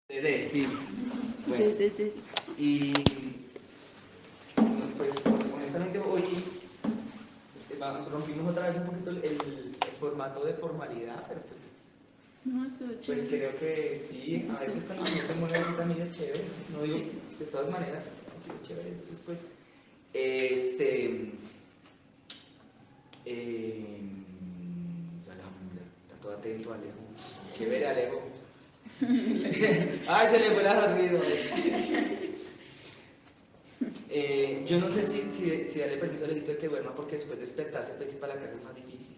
Sí. Bueno, y pues honestamente hoy rompimos otra vez un poquito el formato de formalidad, pero No, estuvo pues chévere. creo que sí, a veces cuando uno se mueve así también es chévere, no digo, Sí, sí, sí. de todas maneras ha sido chévere, entonces pues, este, eh, está todo atento Alejo, chévere Alejo, ay se le fue la dormido. Yo no sé si darle permiso al Alejito de que duerma porque después despertarse pues, para la casa es más difícil.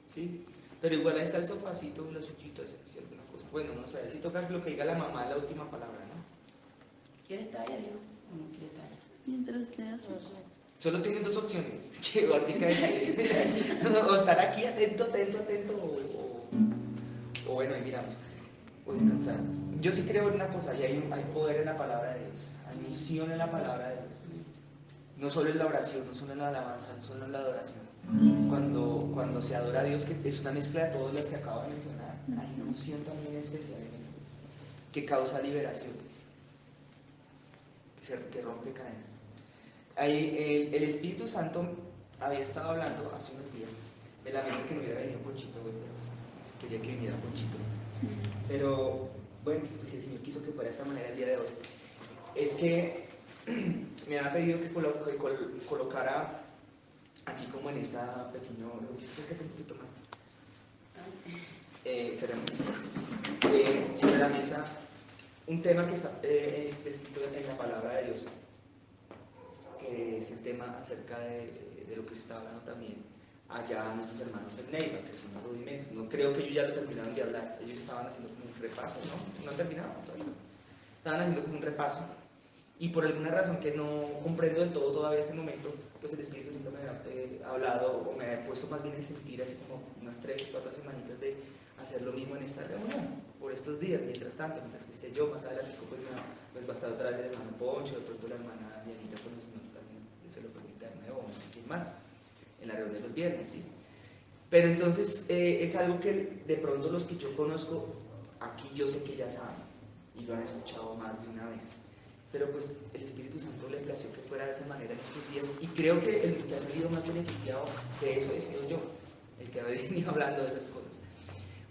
Sí, pero igual ahí está el sofacito, los sillitos, si alguna cosa. Bueno, no sé, si toca lo que diga la mamá, la última palabra, ¿no? ¿Quieres estar allá, Leo? ¿O no quieres estar allá? Mientras leas. Solo tienes dos opciones, así que ahorita decides. O estar aquí atento, o bueno, ahí miramos, o descansar. Yo sí creo en una cosa, y hay poder en la palabra de Dios, hay misión en la palabra de Dios. No solo en la oración, no solo en la alabanza, no solo en la adoración. Cuando se adora a Dios, que es una mezcla de todas las que acabo de mencionar, hay una unción también especial en eso, que causa liberación, que rompe cadenas. El Espíritu Santo había estado hablando hace unos días, me lamento que no hubiera venido Ponchito, pero quería que viniera Ponchito. Pero bueno, pues el Señor quiso que fuera de esta manera el día de hoy. Es que me ha pedido que colocara aquí como en esta pequeña, acércate un poquito más, cerremos, sobre la mesa un tema que está escrito en la palabra de Dios, que es el tema acerca de lo que se está hablando también allá nuestros hermanos en Neiva, que son los rudimentos. No creo que ellos ya lo terminaron de hablar, ellos estaban haciendo como un repaso, ¿no? No terminaron, estaban haciendo como un repaso. Y por alguna razón que no comprendo del todo todavía este momento, pues el Espíritu Santo me ha hablado o me ha puesto más bien en sentir así como unas 3 o 4 semanitas de hacer lo mismo en esta reunión, por estos días, mientras tanto, mientras que esté yo, más adelante pues va a estar otra vez el hermano Poncho, de pronto la hermana Dianita, pues el Señor también se lo permita de nuevo, no sé quién más, en la reunión de los viernes, ¿sí? Pero entonces es algo que de pronto los que yo conozco, aquí yo sé que ya saben, y lo han escuchado más de una vez. Pero pues el Espíritu Santo le plació que fuera de esa manera en estos días y creo que el que ha salido más beneficiado de eso he sido yo, el que ha venido hablando de esas cosas.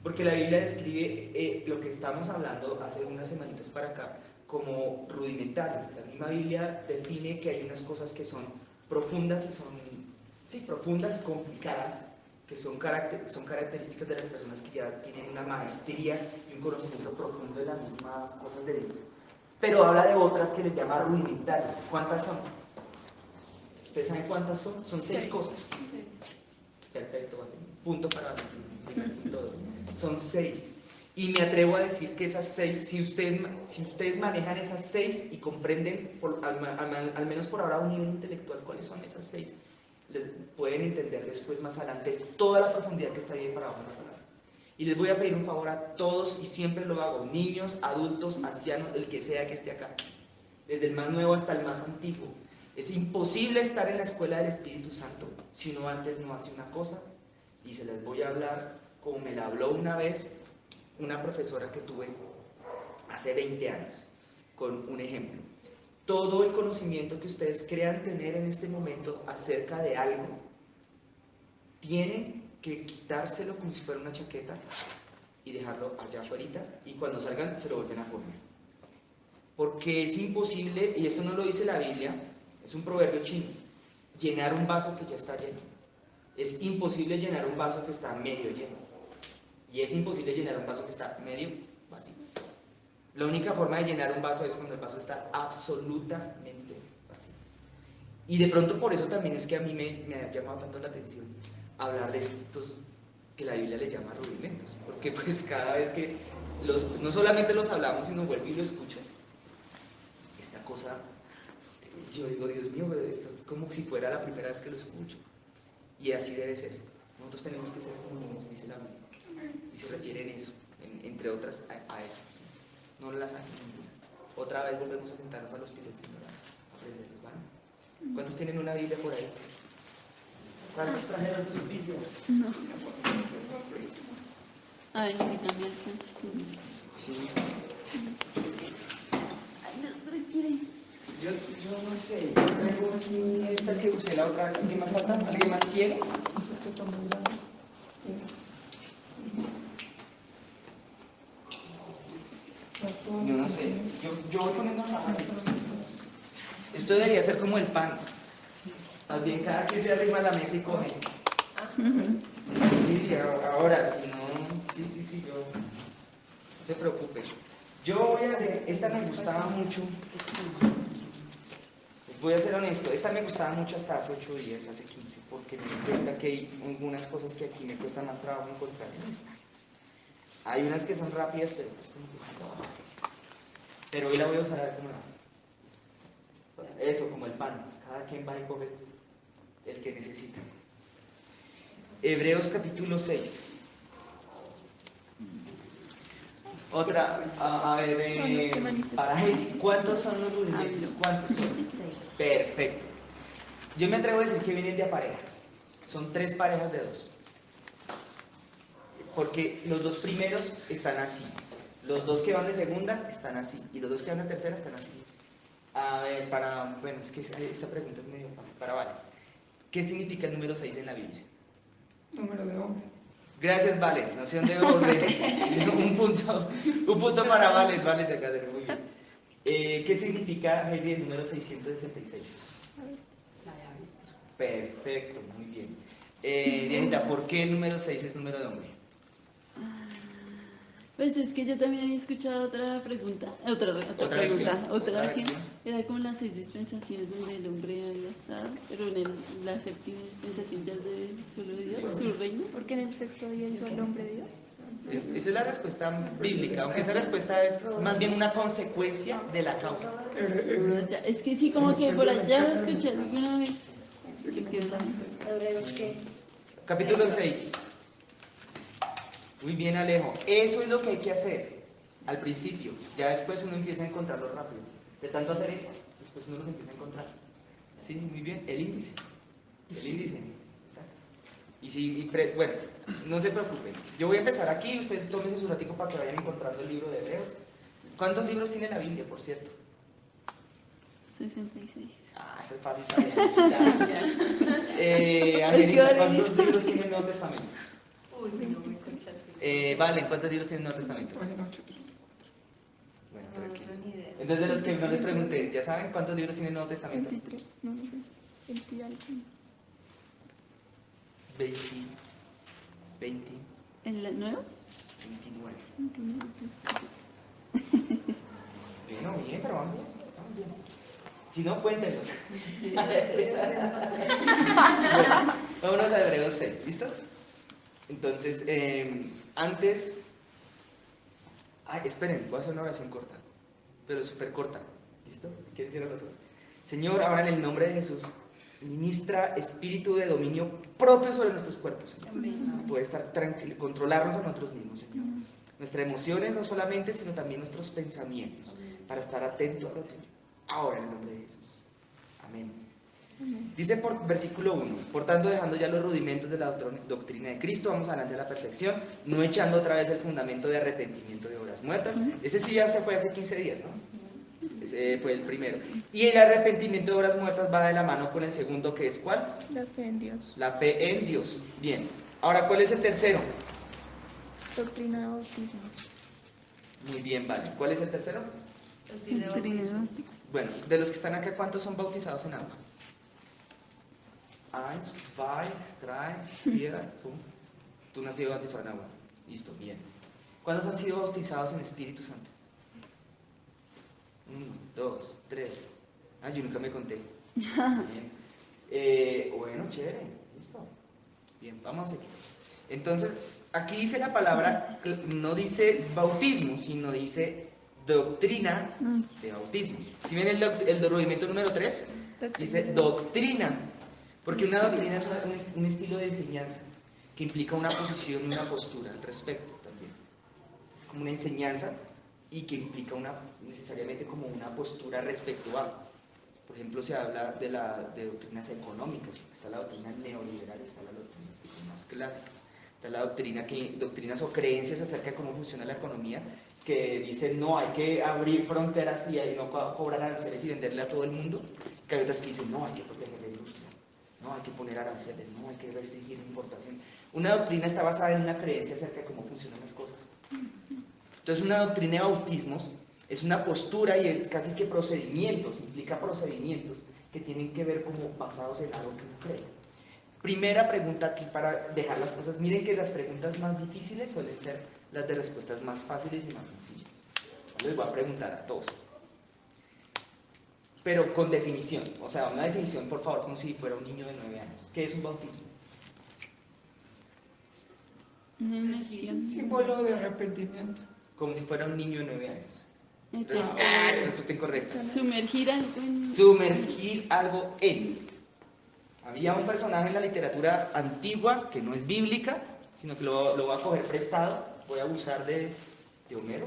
Porque la Biblia describe lo que estamos hablando hace unas semanitas para acá como rudimentario. La misma Biblia define que hay unas cosas que son profundas y profundas y complicadas, que son características de las personas que ya tienen una maestría y un conocimiento profundo de las mismas cosas de Dios. Pero habla de otras que les llama rudimentarias. ¿Cuántas son? ¿Ustedes saben cuántas son? Son 6 cosas. Perfecto, vale. Punto para todo. Son 6. Y me atrevo a decir que esas 6, si ustedes manejan esas 6 y comprenden, al menos por ahora, a un nivel intelectual, cuáles son esas 6, les pueden entender después, más adelante, toda la profundidad que está ahí para abajo en la palabra. Y les voy a pedir un favor a todos, y siempre lo hago, niños, adultos, ancianos, el que sea que esté acá, desde el más nuevo hasta el más antiguo. Es imposible estar en la escuela del Espíritu Santo si uno antes no hace una cosa, y se les voy a hablar como me la habló una vez una profesora que tuve hace 20 años, con un ejemplo. Todo el conocimiento que ustedes crean tener en este momento acerca de algo, tienen que quitárselo como si fuera una chaqueta y dejarlo allá afuera, y cuando salgan se lo vuelven a poner. Porque es imposible, y esto no lo dice la Biblia, es un proverbio chino, llenar un vaso que ya está lleno. Es imposible llenar un vaso que está medio lleno. Y es imposible llenar un vaso que está medio vacío. La única forma de llenar un vaso es cuando el vaso está absolutamente vacío. Y de pronto por eso también es que a mí me ha llamado tanto la atención hablar de estos que la Biblia le llama rudimentos. Porque pues cada vez que no solamente los hablamos, sino vuelvo y lo escucho, esta cosa, yo digo, Dios mío, esto es como si fuera la primera vez que lo escucho. Y así debe ser. Nosotros tenemos que ser como niños, dice la Biblia. Y se refiere en eso, entre otras, a eso. ¿Sí? No las hay ninguna. Otra vez volvemos a sentarnos a los pies del Señor a aprender, ¿vale? ¿Cuántos tienen una Biblia por ahí? ¿Cuántos trajeron sus Biblias? No. Ay, me cambia el canción. Sí. Ay, no, tranquila. Yo no sé, yo traigo aquí esta que usé la otra vez. ¿Alguien más falta? ¿Alguien más quiere? Yo no sé, yo voy poniendo la mano. Esto debería ser como el pan. Más bien cada quien se arrima a la mesa y coge. Sí, ahora, si no, sí, yo, no se preocupe. Yo voy a leer, esta me gustaba mucho. Les voy a ser honesto, esta me gustaba mucho hasta hace 8 días, hace 15, porque me di cuenta que hay algunas cosas que aquí me cuesta más trabajo encontrar en esta. Hay unas que son rápidas, pero pues me cuesta trabajo. Pero hoy la voy a usar a ver cómo la hago. Eso, como el pan. Cada quien va y coge el que necesita. Hebreos capítulo 6. Otra, a ver, para él, ¿cuántos son los rudimentos? ¿Cuántos son? 6. Perfecto. Yo me atrevo a decir que vienen de a parejas. Son 3 parejas de 2. Porque los 2 primeros están así. Los 2 que van de segunda están así. Y los 2 que van de tercera están así. A ver, bueno, es que esta pregunta es medio fácil. Vale. ¿Qué significa el número 6 en la Biblia? Número de hombre. Gracias, Vale. Noción de orden. un punto para Vale de acá, muy bien. ¿Qué significa, Heidi, el número 666? La de bestia. Perfecto, muy bien. Dianita, ¿por qué el número 6 es número de hombre? Pues es que yo también había escuchado otra pregunta, otra versión. Era como las 6 dispensaciones donde el hombre había estado, pero en la séptima dispensación ya es de solo Dios, su reino. Porque en el sexto día hizo al hombre Dios. Esa es la respuesta bíblica, aunque esa respuesta es más bien una consecuencia de la causa. Es que sí, como que por allá lo escuché alguna vez. ¿Hebreos qué? Capítulo 6. Muy bien, Alejo. Eso es lo que hay que hacer al principio. Ya después uno empieza a encontrarlo rápido. De tanto hacer eso, después uno los empieza a encontrar. Sí, muy bien. El índice. El índice. Exacto. Y sí, bueno, no se preocupen. Yo voy a empezar aquí. Ustedes tómense su ratico para que vayan encontrando el libro de Hebreos. ¿Cuántos libros tiene la Biblia, por cierto? 66. Ah, eso es fácil también. Angelita, ¿cuántos libros tiene el Nuevo Testamento? Uy, no me conchaste. Vale, ¿cuántos libros tiene el Nuevo Testamento? Página 8. Bueno, No, tranquilo. no tengo ni idea. Entonces, de los que no les pregunté, ¿ya saben cuántos libros tiene el Nuevo Testamento? 23, no, 20 y algo. 20, 20, ¿En la nueva? 29. 29. Bien, pero vamos bien. Si no, cuéntenlos. Bueno, vámonos a Hebreos 6, ¿listos? Entonces, antes... Ay, esperen, voy a hacer una oración corta, pero súper corta. ¿Listo? Si quieren cierrar los ojos. Señor, ahora en el nombre de Jesús, ministra espíritu de dominio propio sobre nuestros cuerpos, Señor. Amén. Poder estar tranquilo, controlarnos a nosotros mismos, Señor. Nuestras emociones no solamente, sino también nuestros pensamientos, para estar atentos a lo tuyo. Ahora en el nombre de Jesús. Amén. Dice por versículo 1, por tanto, dejando ya los rudimentos de la doctrina de Cristo, vamos adelante a la perfección, no echando otra vez el fundamento de arrepentimiento de obras muertas. Ese sí ya se fue hace 15 días, ¿no? Ese fue el primero. Y el arrepentimiento de obras muertas va de la mano con el segundo, que es ¿cuál? La fe en Dios. La fe en Dios. Bien. Ahora, ¿cuál es el tercero? Doctrina de bautismo. Muy bien, vale. ¿Cuál es el tercero? Doctrina de bautismo. Bueno, de los que están acá, ¿cuántos son bautizados en agua? 1, 2, 3, 4, 5. Tú no has sido bautizado en agua. Listo, bien. ¿Cuántos han sido bautizados en Espíritu Santo? 1, 2, 3. Ah, yo nunca me conté. Bien. Bueno, chévere. Listo. Bien, vamos a seguir. Entonces, aquí dice la palabra, no dice bautismo, sino dice doctrina de bautismos. Si ven el rudimento número 3, dice doctrina. Porque una doctrina es un estilo de enseñanza que implica una posición y una postura al respecto también. Como una enseñanza y que implica necesariamente como una postura respecto a. Por ejemplo, se habla de doctrinas económicas, está la doctrina neoliberal y está la doctrina más clásicas. Está la doctrinas o creencias acerca de cómo funciona la economía, que dicen no, hay que abrir fronteras y no cobrar aranceles y venderle a todo el mundo. Que hay otras que dicen no, hay que proteger la industria, no, hay que poner aranceles, no, hay que restringir la importación. Una doctrina está basada en una creencia acerca de cómo funcionan las cosas. Entonces una doctrina de bautismos es una postura y es casi que procedimientos, implica procedimientos que tienen que ver como basados en algo que uno cree. Primera pregunta aquí para dejar las cosas. Miren que las preguntas más difíciles suelen ser las de respuestas más fáciles y más sencillas. Les voy a preguntar a todos. Pero con definición, o sea, una definición, por favor, como si fuera un niño de 9 años. ¿Qué es un bautismo? Una inmersión. Símbolo de arrepentimiento. Como si fuera un niño de 9 años. Eterno. Respuesta incorrecta. Sumergir algo en... Sumergir algo en. Había un personaje en la literatura antigua, que no es bíblica, sino que lo voy a coger prestado. Voy a abusar de Homero,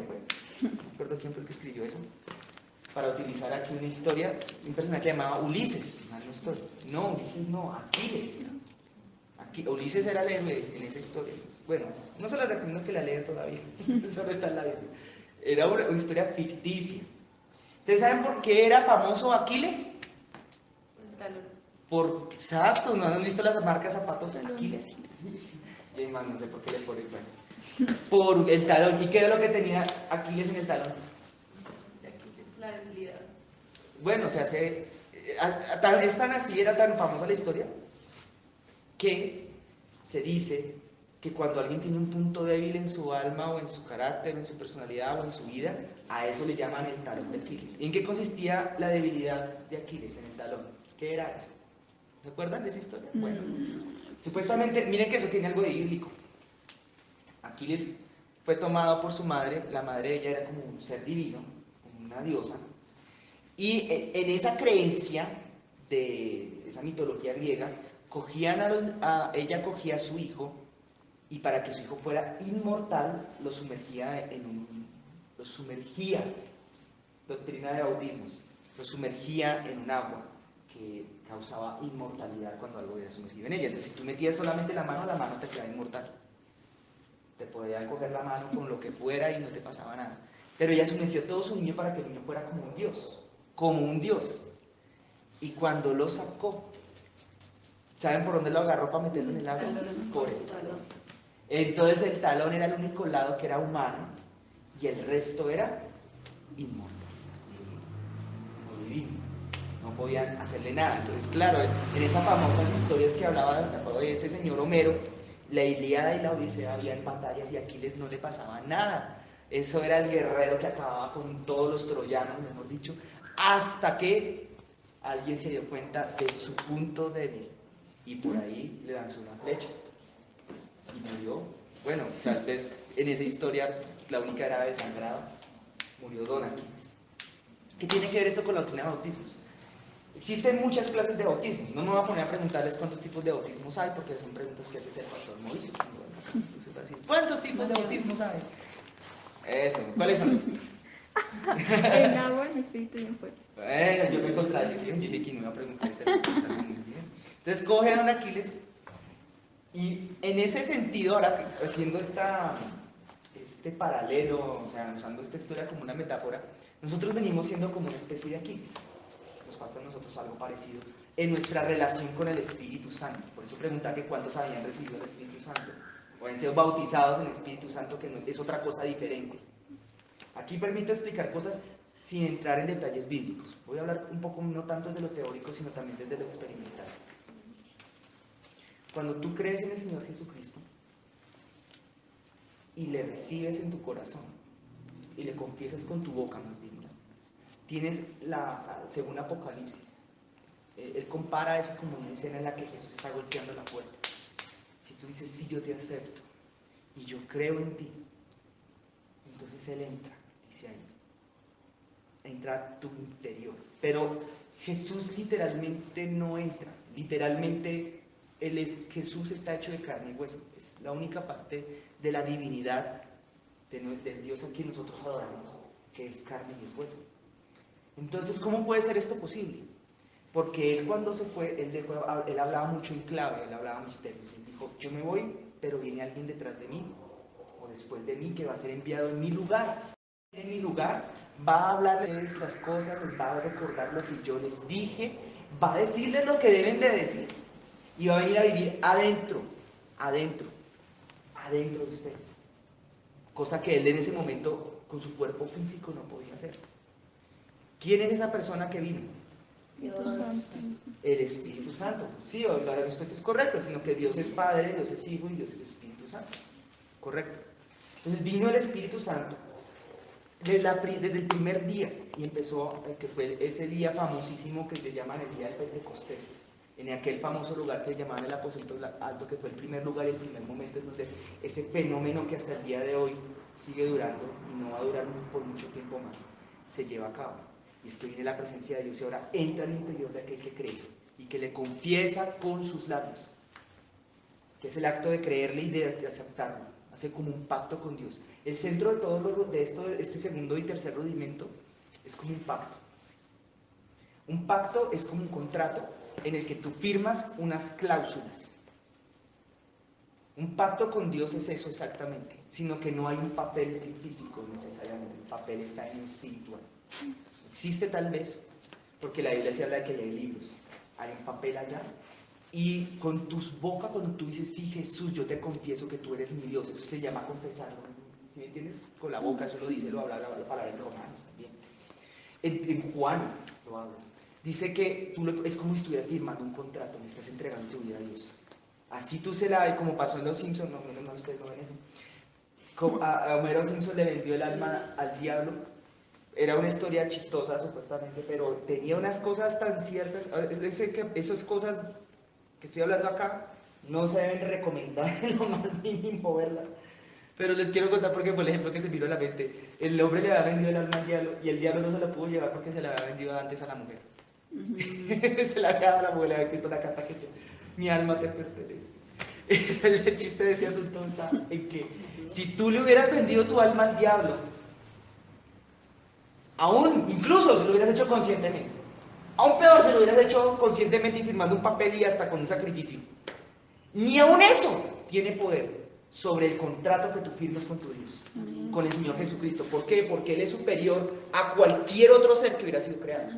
no me acuerdo quién fue el que escribió eso, para utilizar aquí una historia. Un personaje que llamaba Ulises. No, Ulises no, Aquiles. Ulises era el héroe en esa historia. Bueno, no se la recomiendo que la lean todavía, solo está en la Biblia. Era una historia ficticia. ¿Ustedes saben por qué era famoso Aquiles? Un talón. Exacto, ¿no han visto las marcas de zapatos de Aquiles? Yo no sé por qué le ponen, bueno. Por el talón. ¿Y qué era lo que tenía Aquiles en el talón? La debilidad. Bueno, se hace... Es tan así, era tan famosa la historia, que se dice que cuando alguien tiene un punto débil en su alma o en su carácter o en su personalidad o en su vida, a eso le llaman el talón de Aquiles. ¿Y en qué consistía la debilidad de Aquiles en el talón? ¿Qué era eso? ¿Se acuerdan de esa historia? Bueno, supuestamente, miren que eso tiene algo de bíblico. Aquiles fue tomado por su madre, la madre de ella era como un ser divino, como una diosa, y en esa creencia de esa mitología griega, ella cogía a su hijo y para que su hijo fuera inmortal lo sumergía doctrina de bautismos, lo sumergía en un agua que causaba inmortalidad cuando algo era sumergido en ella. Entonces si tú metías solamente la mano te quedaba inmortal. Te podían coger la mano con lo que fuera y no te pasaba nada. Pero ella sumergió todo su niño para que el niño fuera como un dios. Y cuando lo sacó, ¿saben por dónde lo agarró para meterlo en el agua? Por el talón. Entonces el talón era el único lado que era humano y el resto era inmortal, divino. No podían hacerle nada. Entonces, claro, en esas famosas historias que hablaba de ese señor Homero, la Ilíada y la Odisea habían batallas y a Aquiles no le pasaba nada. Eso era el guerrero que acababa con todos los troyanos, mejor dicho, hasta que alguien se dio cuenta de su punto débil y por ahí le lanzó una flecha y murió. Bueno, tal vez en esa historia la única era desangrada, murió Don Aquiles. ¿Qué tiene que ver esto con la doctrina de bautismos? Existen muchas clases de bautismos. No me voy a poner a preguntarles cuántos tipos de bautismos hay, porque son preguntas que hace el pastor Mauricio. Entonces va a decir, ¿cuántos tipos de bautismos hay? Eso, ¿cuáles son? En agua, en espíritu y en fuego. Bueno, yo me contradije, yo dije que no iba a preguntar. Entonces coge a Don Aquiles y en ese sentido, ahora haciendo este paralelo, o sea, usando esta historia como una metáfora, nosotros venimos siendo como una especie de Aquiles. Nos pasa a nosotros algo parecido en nuestra relación con el Espíritu Santo. Por eso pregunta que cuántos habían recibido el Espíritu Santo o habían sido bautizados en el Espíritu Santo, que no, es otra cosa diferente. Aquí permito explicar cosas sin entrar en detalles bíblicos. Voy a hablar un poco no tanto desde lo teórico, sino también desde lo experimental. Cuando tú crees en el Señor Jesucristo y le recibes en tu corazón y le confiesas con tu boca, más bien, tienes según Apocalipsis, él compara eso como una escena en la que Jesús está golpeando la puerta. Si tú dices, sí, yo te acepto y yo creo en ti, entonces Él entra, dice ahí, entra a tu interior. Pero Jesús literalmente no entra, literalmente Jesús está hecho de carne y hueso, es la única parte de la divinidad del Dios a quien nosotros adoramos, que es carne y es hueso. Entonces, ¿cómo puede ser esto posible? Porque Él cuando se fue, Él hablaba mucho en clave, Él hablaba misterios. Él dijo, yo me voy, pero viene alguien detrás de mí, o después de mí, que va a ser enviado en mi lugar. En mi lugar va a hablarles las cosas, les va a recordar lo que yo les dije, va a decirles lo que deben de decir, y va a venir a vivir adentro de ustedes. Cosa que él en ese momento, con su cuerpo físico, no podía hacer. ¿Quién es esa persona que vino? El Espíritu Santo. Sí, la respuesta es correcta, sino que Dios es Padre, Dios es Hijo y Dios es Espíritu Santo. Correcto. Entonces vino el Espíritu Santo desde el primer día y empezó, que fue ese día famosísimo que se llama el día de Pentecostés, en aquel famoso lugar que llamaban el aposento alto, que fue el primer lugar y el primer momento en donde ese fenómeno que hasta el día de hoy sigue durando y no va a durar por mucho tiempo más, se lleva a cabo. Y es que viene la presencia de Dios y ahora entra al interior de aquel que cree y que le confiesa con sus labios, que es el acto de creerle y de aceptarlo, hace como un pacto con Dios. El centro de todo este segundo y tercer rudimento es como un pacto. Un pacto es como un contrato en el que tú firmas unas cláusulas. Un pacto con Dios es eso exactamente, sino que no hay un papel físico necesariamente, el papel está en espiritual. Existe tal vez, porque la Biblia se habla de que hay libros, hay un papel allá, y con tus bocas, cuando tú dices, sí, Jesús, yo te confieso que tú eres mi Dios, eso se llama confesarlo, ¿sí me entiendes? Con la boca, eso lo dice, lo habla la palabra en Romanos también. En Juan lo habla. Dice que es como si estuvieras firmando un contrato, le estás entregando tu vida a Dios. Así tú se la, como pasó en Los Simpsons, no, ustedes no ven eso. A Homero Simpson le vendió el alma al diablo. Era una historia chistosa supuestamente, pero tenía unas cosas tan ciertas. Esas cosas que estoy hablando acá no se deben recomendar en lo más mínimo verlas. Pero les quiero contar porque fue el ejemplo que se miró a la mente. El hombre le había vendido el alma al diablo y el diablo no se la pudo llevar porque se la había vendido antes a la mujer. Se la había dado a la mujer, le había escrito una carta que decía, mi alma te pertenece. El chiste de este asunto está en que si tú le hubieras vendido tu alma al diablo, aún, incluso si lo hubieras hecho conscientemente, aún peor si lo hubieras hecho conscientemente y firmando un papel y hasta con un sacrificio, ni aún eso tiene poder sobre el contrato que tú firmas con tu Dios, con el Señor Jesucristo. ¿Por qué? Porque Él es superior a cualquier otro ser que hubiera sido creado.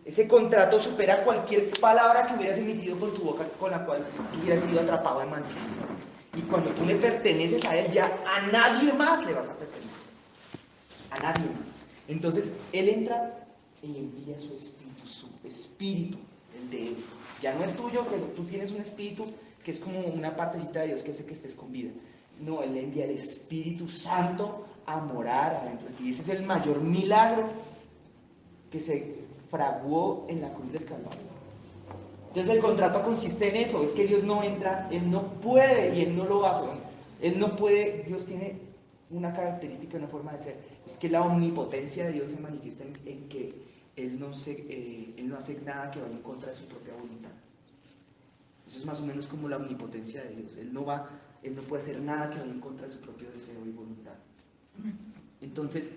Ese contrato supera cualquier palabra que hubieras emitido con tu boca con la cual hubieras sido atrapado en maldición. Y cuando tú le perteneces a Él, ya a nadie más le vas a pertenecer. A nadie más. Entonces, Él entra y envía su espíritu, el de Él. Ya no el tuyo, pero tú tienes un espíritu que es como una partecita de Dios que hace que estés con vida. No, Él envía el Espíritu Santo a morar adentro de ti. Ese es el mayor milagro que se fraguó en la cruz del Calvario. Entonces el contrato consiste en eso, es que Dios no entra, Él no puede y Él no lo hace. Él no puede, Dios tiene una característica, una forma de ser, es que la omnipotencia de Dios se manifiesta en que Él no hace nada que vaya en contra de su propia voluntad. Eso es más o menos como la omnipotencia de Dios. Él no puede hacer nada que vaya en contra de su propio deseo y voluntad. Entonces,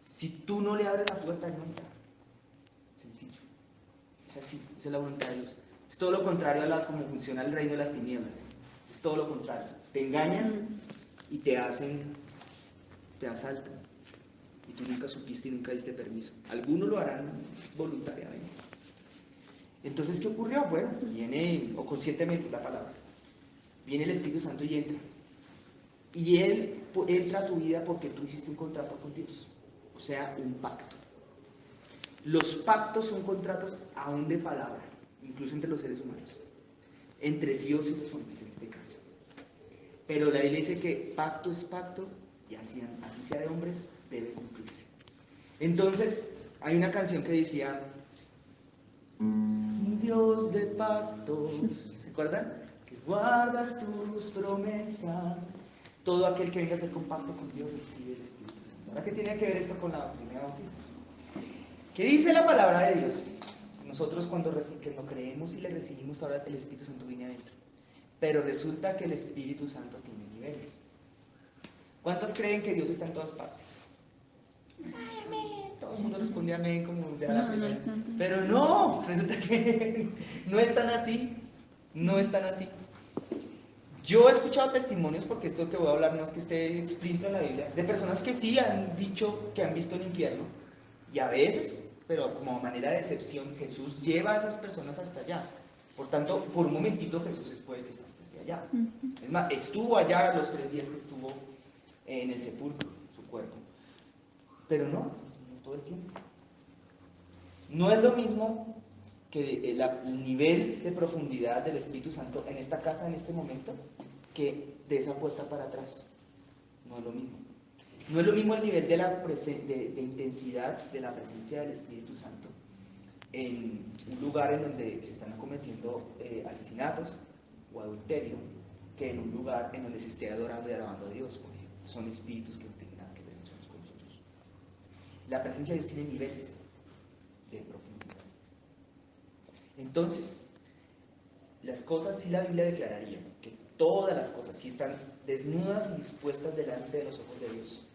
si tú no le abres la puerta, Él no entra. Sencillo. Es así, esa es la voluntad de Dios. Es todo lo contrario a cómo funciona el reino de las tinieblas. Es todo lo contrario. Te engañan y te asaltan. Y tú nunca supiste y nunca diste permiso. Algunos lo harán voluntariamente. Entonces, ¿qué ocurrió? Bueno, viene, o conscientemente es la palabra, viene el Espíritu Santo y entra. Y Él entra a tu vida porque tú hiciste un contrato con Dios. O sea, un pacto. Los pactos son contratos aún de palabra, incluso entre los seres humanos. Entre Dios y los hombres, en este caso. Pero la Biblia dice que pacto es pacto y así sea de hombres, debe cumplirse. Entonces, hay una canción que decía, Dios de pactos, ¿se acuerdan? Que guardas tus promesas. Todo aquel que venga a hacer un pacto con Dios recibe el Espíritu Santo. ¿Ahora qué tiene que ver esto con la doctrina de bautismos? ¿Qué dice la palabra de Dios? Nosotros cuando creemos y le recibimos, ahora el Espíritu Santo viene adentro. Pero resulta que el Espíritu Santo tiene niveles. ¿Cuántos creen que Dios está en todas partes? Amén. Todo el mundo responde amén como de a la primera. Pero no, resulta que no es tan así. No es tan así. Yo he escuchado testimonios, porque esto que voy a hablar no es que esté explícito en la Biblia, de personas que sí han dicho que han visto el infierno, y a veces, pero como manera de excepción, Jesús lleva a esas personas hasta allá. Por tanto, por un momentito Jesús puede que esté allá. Es más, estuvo allá los 3 días que estuvo en el sepulcro, su cuerpo. Pero no todo el tiempo. No es lo mismo que el nivel de profundidad del Espíritu Santo en esta casa, en este momento, que de esa puerta para atrás. No es lo mismo. No es lo mismo el nivel de intensidad de la presencia del Espíritu Santo en un lugar en donde se están cometiendo asesinatos o adulterio, que en un lugar en donde se esté adorando y alabando a Dios, por ejemplo. Son espíritus que no tienen nada que ver unos con nosotros. La presencia de Dios tiene niveles de profundidad. Entonces, las cosas, sí, la Biblia declararía que todas las cosas sí están desnudas y dispuestas delante de los ojos de Dios.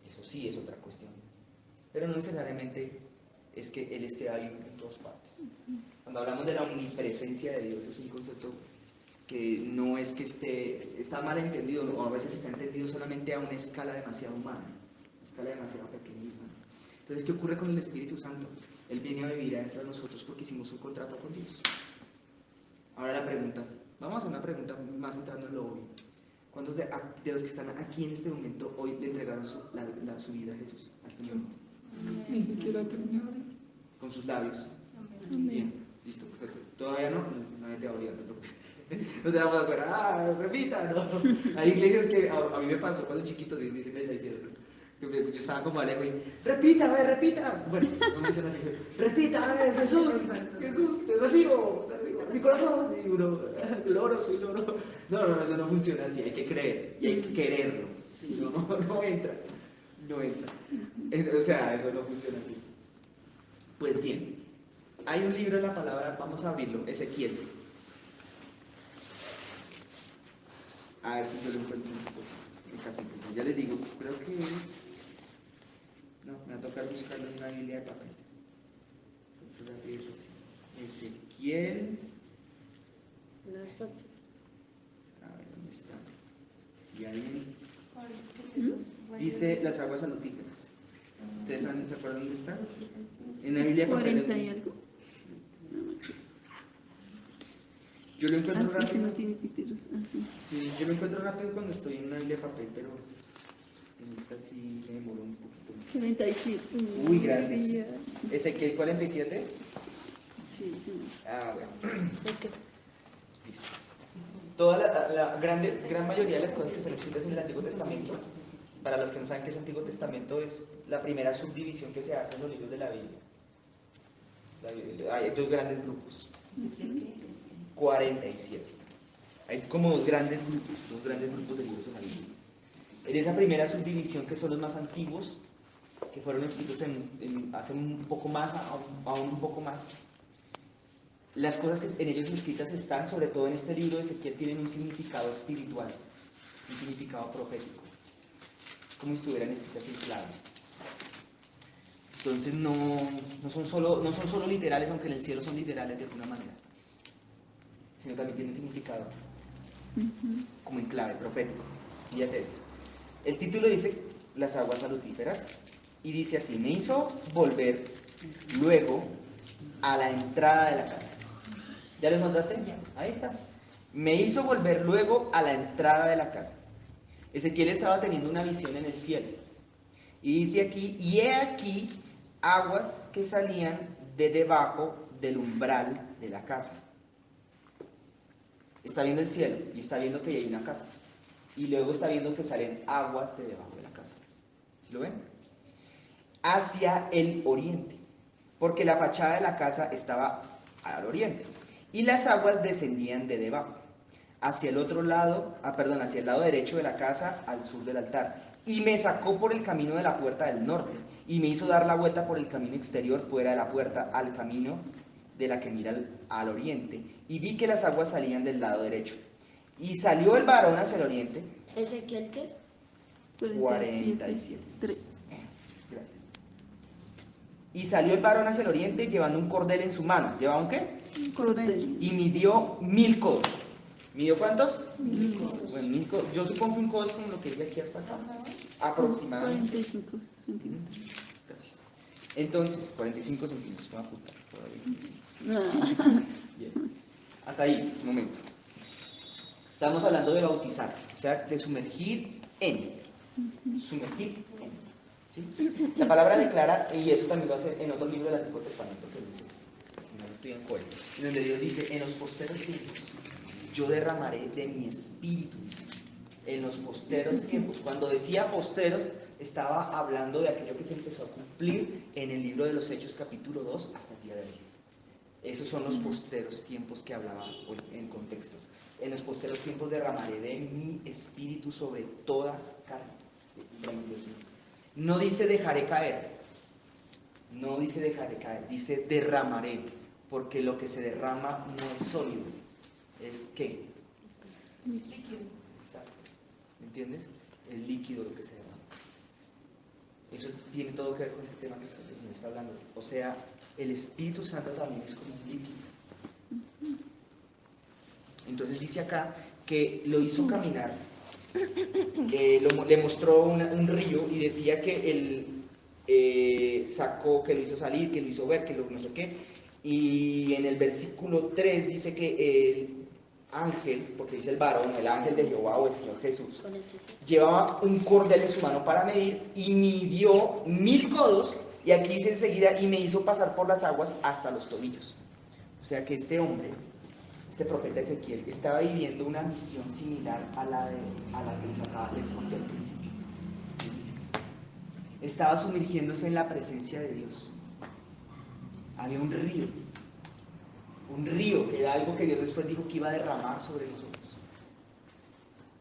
Eso sí es otra cuestión. Pero no necesariamente es que Él esté ahí en todas partes. Cuando hablamos de la omnipresencia de Dios, es un concepto que no es que está mal entendido, o a veces está entendido solamente a una escala demasiado humana, una escala demasiado pequeñita. Entonces, ¿qué ocurre con el Espíritu Santo? Él viene a vivir adentro de nosotros porque hicimos un contrato con Dios. Ahora la pregunta, vamos a hacer una pregunta más entrando en lo obvio. ¿Cuántos de los que están aquí en este momento hoy le entregaron su vida a Jesús, a este momento? Ni siquiera terminaron. Con sus labios. Amén. Bien, listo, perfecto. Todavía no, nadie te va a obligar, no te preocupes. No te vamos a acuerdar, repita, no. Hay iglesias que a mí me pasó cuando chiquitos y me la hicieron. Yo estaba como Alejo y repita, a ver, repita. Bueno, no me hicieron así. Repita, a ver, Jesús, te recibo, mi corazón. Y uno, loro, soy loro. No, eso no funciona así, hay que creer y hay que quererlo. Si no, no entra. No entra. O sea, eso no funciona así. Pues bien, hay un libro en la palabra, vamos a abrirlo, Ezequiel. A ver si yo lo encuentro en el capítulo. Ya les digo, creo que es... No, me va a tocar buscarlo en una Biblia de papel. Ezequiel... A ver, ¿dónde está? Si alguien... Dice las aguas salutíferas. ¿Ustedes se acuerdan dónde está? En la Biblia de papel. 40 y algo. Yo lo encuentro rápido. Que no tiene títulos, así. Sí, yo lo encuentro rápido cuando estoy en una Biblia de papel, pero en esta sí me demoró un poquito más. 47. Uy, gracias. ¿Ezequiel 47? Sí. Ah, bueno. Listo. Toda la gran mayoría de las cosas que están escritas en el Antiguo Testamento, para los que no saben qué es Antiguo Testamento, es la primera subdivisión que se hace en los libros de la Biblia. Hay 2 grandes grupos. 47. Hay como 2 grandes grupos de libros en la Biblia. En esa primera subdivisión, que son los más antiguos, que fueron escritos hace un poco más, aún un poco más, las cosas que en ellos escritas están, sobre todo en este libro de Ezequiel, tienen un significado espiritual, un significado profético, como si estuvieran escritas en clave. Entonces no son solo literales, aunque en el cielo son literales de alguna manera, sino también tienen un significado como en clave, profético. Fíjate esto. El título dice las aguas salutíferas y dice así: me hizo volver luego a la entrada de la casa. ¿Ya lo encontraste? Ahí está. Me hizo volver luego a la entrada de la casa. Ezequiel estaba teniendo una visión en el cielo. Y dice aquí, y he aquí aguas que salían de debajo del umbral de la casa. Está viendo el cielo y está viendo que hay una casa. Y luego está viendo que salen aguas de debajo de la casa. ¿Sí lo ven? Hacia el oriente. Porque la fachada de la casa estaba al oriente. Y las aguas descendían de debajo. Hacia el otro lado, hacia el lado derecho de la casa, al sur del altar. Y me sacó por el camino de la puerta del norte. Y me hizo dar la vuelta por el camino exterior, fuera de la puerta, al camino de la que mira al oriente. Y vi que las aguas salían del lado derecho. Y salió el varón hacia el oriente. ¿Ezequiel qué? 47. 3. Gracias. Y salió el varón hacia el oriente llevando un cordel en su mano. ¿Llevaba un qué? Un cordel. Y midió 1000 codos. ¿Midió cuántos? Bueno, 1000 codos. Yo supongo que un codo es como lo que es de aquí hasta acá. Aproximadamente. 45 centímetros. Gracias. Entonces, 45 centímetros. Voy a apuntar por ahí. Bien. Hasta ahí, un momento. Estamos hablando de bautizar, o sea, de sumergir en. Sumergir en. ¿Sí? La palabra declara, y eso también lo hace en otro libro del Antiguo Testamento, que es este, si no lo estoy en Joel, en donde Dios dice, en los posteros tiempos, yo derramaré de mi espíritu. En los posteros tiempos. Cuando decía posteros, estaba hablando de aquello que se empezó a cumplir en el libro de los Hechos, capítulo 2, hasta el día de hoy. Esos son los posteros tiempos que hablaba en contexto. En los posteros tiempos derramaré de mi espíritu sobre toda carne. No dice dejaré caer. No dice dejaré caer. Dice derramaré. Porque lo que se derrama no es sólido. ¿Es qué? Líquido. Exacto. ¿Me entiendes? Es líquido lo que se derrama. Eso tiene todo que ver con este tema que el Señor está hablando. O sea, el Espíritu Santo también es como un líquido. Entonces dice acá que lo hizo caminar, le mostró un río y decía que él sacó, que lo hizo salir, que lo hizo ver, que lo no sé qué. Y en el versículo 3 dice que el ángel, porque dice el varón, el ángel de Jehová o el Señor Jesús, llevaba un cordel en su mano para medir y midió 1000 codos, y aquí dice enseguida, y me hizo pasar por las aguas hasta los tobillos. O sea que este hombre, este profeta Ezequiel, estaba viviendo una misión similar a la que les conté al principio. Estaba sumergiéndose en la presencia de Dios. Había un río que era algo que Dios después dijo que iba a derramar sobre nosotros.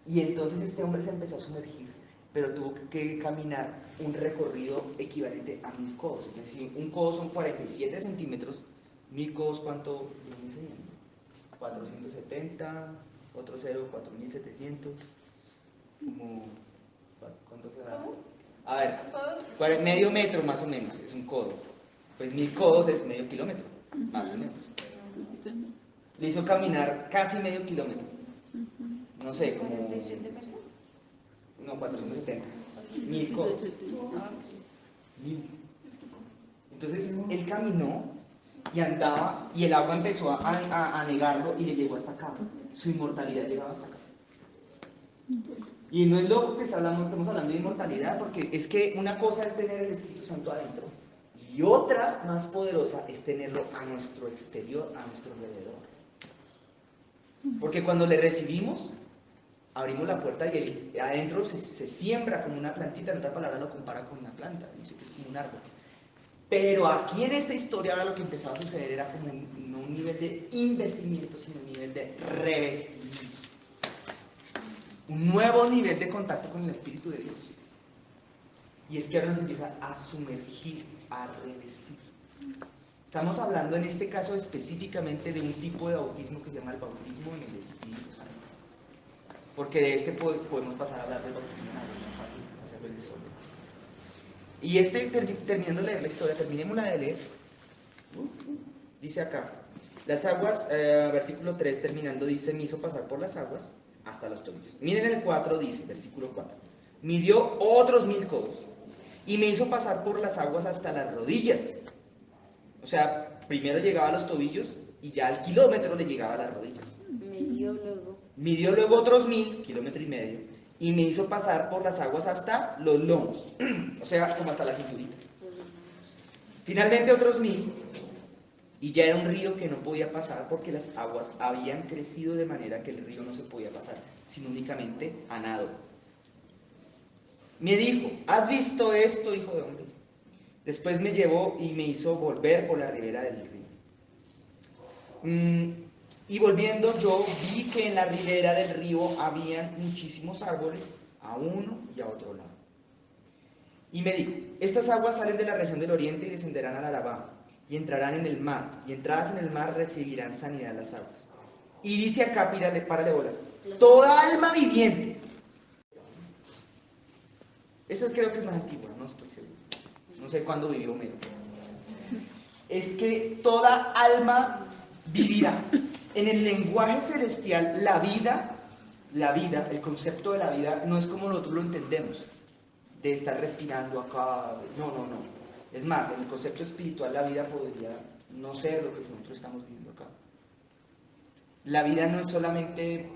Y entonces este hombre se empezó a sumergir, pero tuvo que caminar un recorrido equivalente a 1000 codos. Entonces, si un codo son 47 centímetros, 1000 codos, ¿cuánto viene enseñando? 470, otro 0, 4700, como, ¿cuánto será? A ver, medio metro más o menos, es un codo. Pues 1000 codos es medio kilómetro, más o menos. Le hizo caminar casi medio kilómetro. No sé, como... No, 470. 1000 codos. 1000. Entonces él caminó y andaba, y el agua empezó a negarlo y le llegó hasta acá. Su inmortalidad llegaba hasta acá. Y no es loco que estamos hablando de inmortalidad, porque es que una cosa es tener el Espíritu Santo adentro, y otra más poderosa es tenerlo a nuestro exterior, a nuestro alrededor. Porque cuando le recibimos, abrimos la puerta y adentro se siembra como una plantita. En otra palabra lo compara con una planta, dice que es como un árbol. Pero aquí en esta historia ahora lo que empezaba a suceder era como no un nivel de investimiento, sino un nivel de revestimiento. Un nuevo nivel de contacto con el Espíritu de Dios. Y es que ahora nos empieza a sumergir, a revestir. Estamos hablando en este caso específicamente de un tipo de bautismo que se llama el bautismo en el Espíritu Santo. Porque de este podemos pasar a hablar del bautismo en agua, es más fácil hacerlo en la historia. Y terminando de leer la historia, terminémosla de leer. Dice acá, las aguas, versículo 3 terminando, dice, me hizo pasar por las aguas hasta los tobillos. Miren el 4, dice, versículo 4, midió otros 1000 codos y me hizo pasar por las aguas hasta las rodillas. O sea, primero llegaba a los tobillos y ya al kilómetro le llegaba a las rodillas. Midió luego otros 1000, kilómetro y medio, y me hizo pasar por las aguas hasta los lomos, o sea, como hasta la cinturita. Finalmente otros 1000, y ya era un río que no podía pasar porque las aguas habían crecido de manera que el río no se podía pasar, sino únicamente a nado. Me dijo, ¿has visto esto, hijo de hombre? Después me llevó y me hizo volver por la ribera del río. Y volviendo yo vi que en la ribera del río había muchísimos árboles a uno y a otro lado. Y me dijo, estas aguas salen de la región del oriente y descenderán al Arabá y entrarán en el mar, y entradas en el mar recibirán sanidad las aguas. Y dice acá, párale bolas, toda alma viviente. Esa creo que es más antigua, no estoy seguro. No sé cuándo vivió Homero. Es que toda alma vivirá. En el lenguaje celestial, la vida, el concepto de la vida, no es como nosotros lo entendemos, de estar respirando acá, no. Es más, en el concepto espiritual la vida podría no ser lo que nosotros estamos viviendo acá. La vida no es solamente,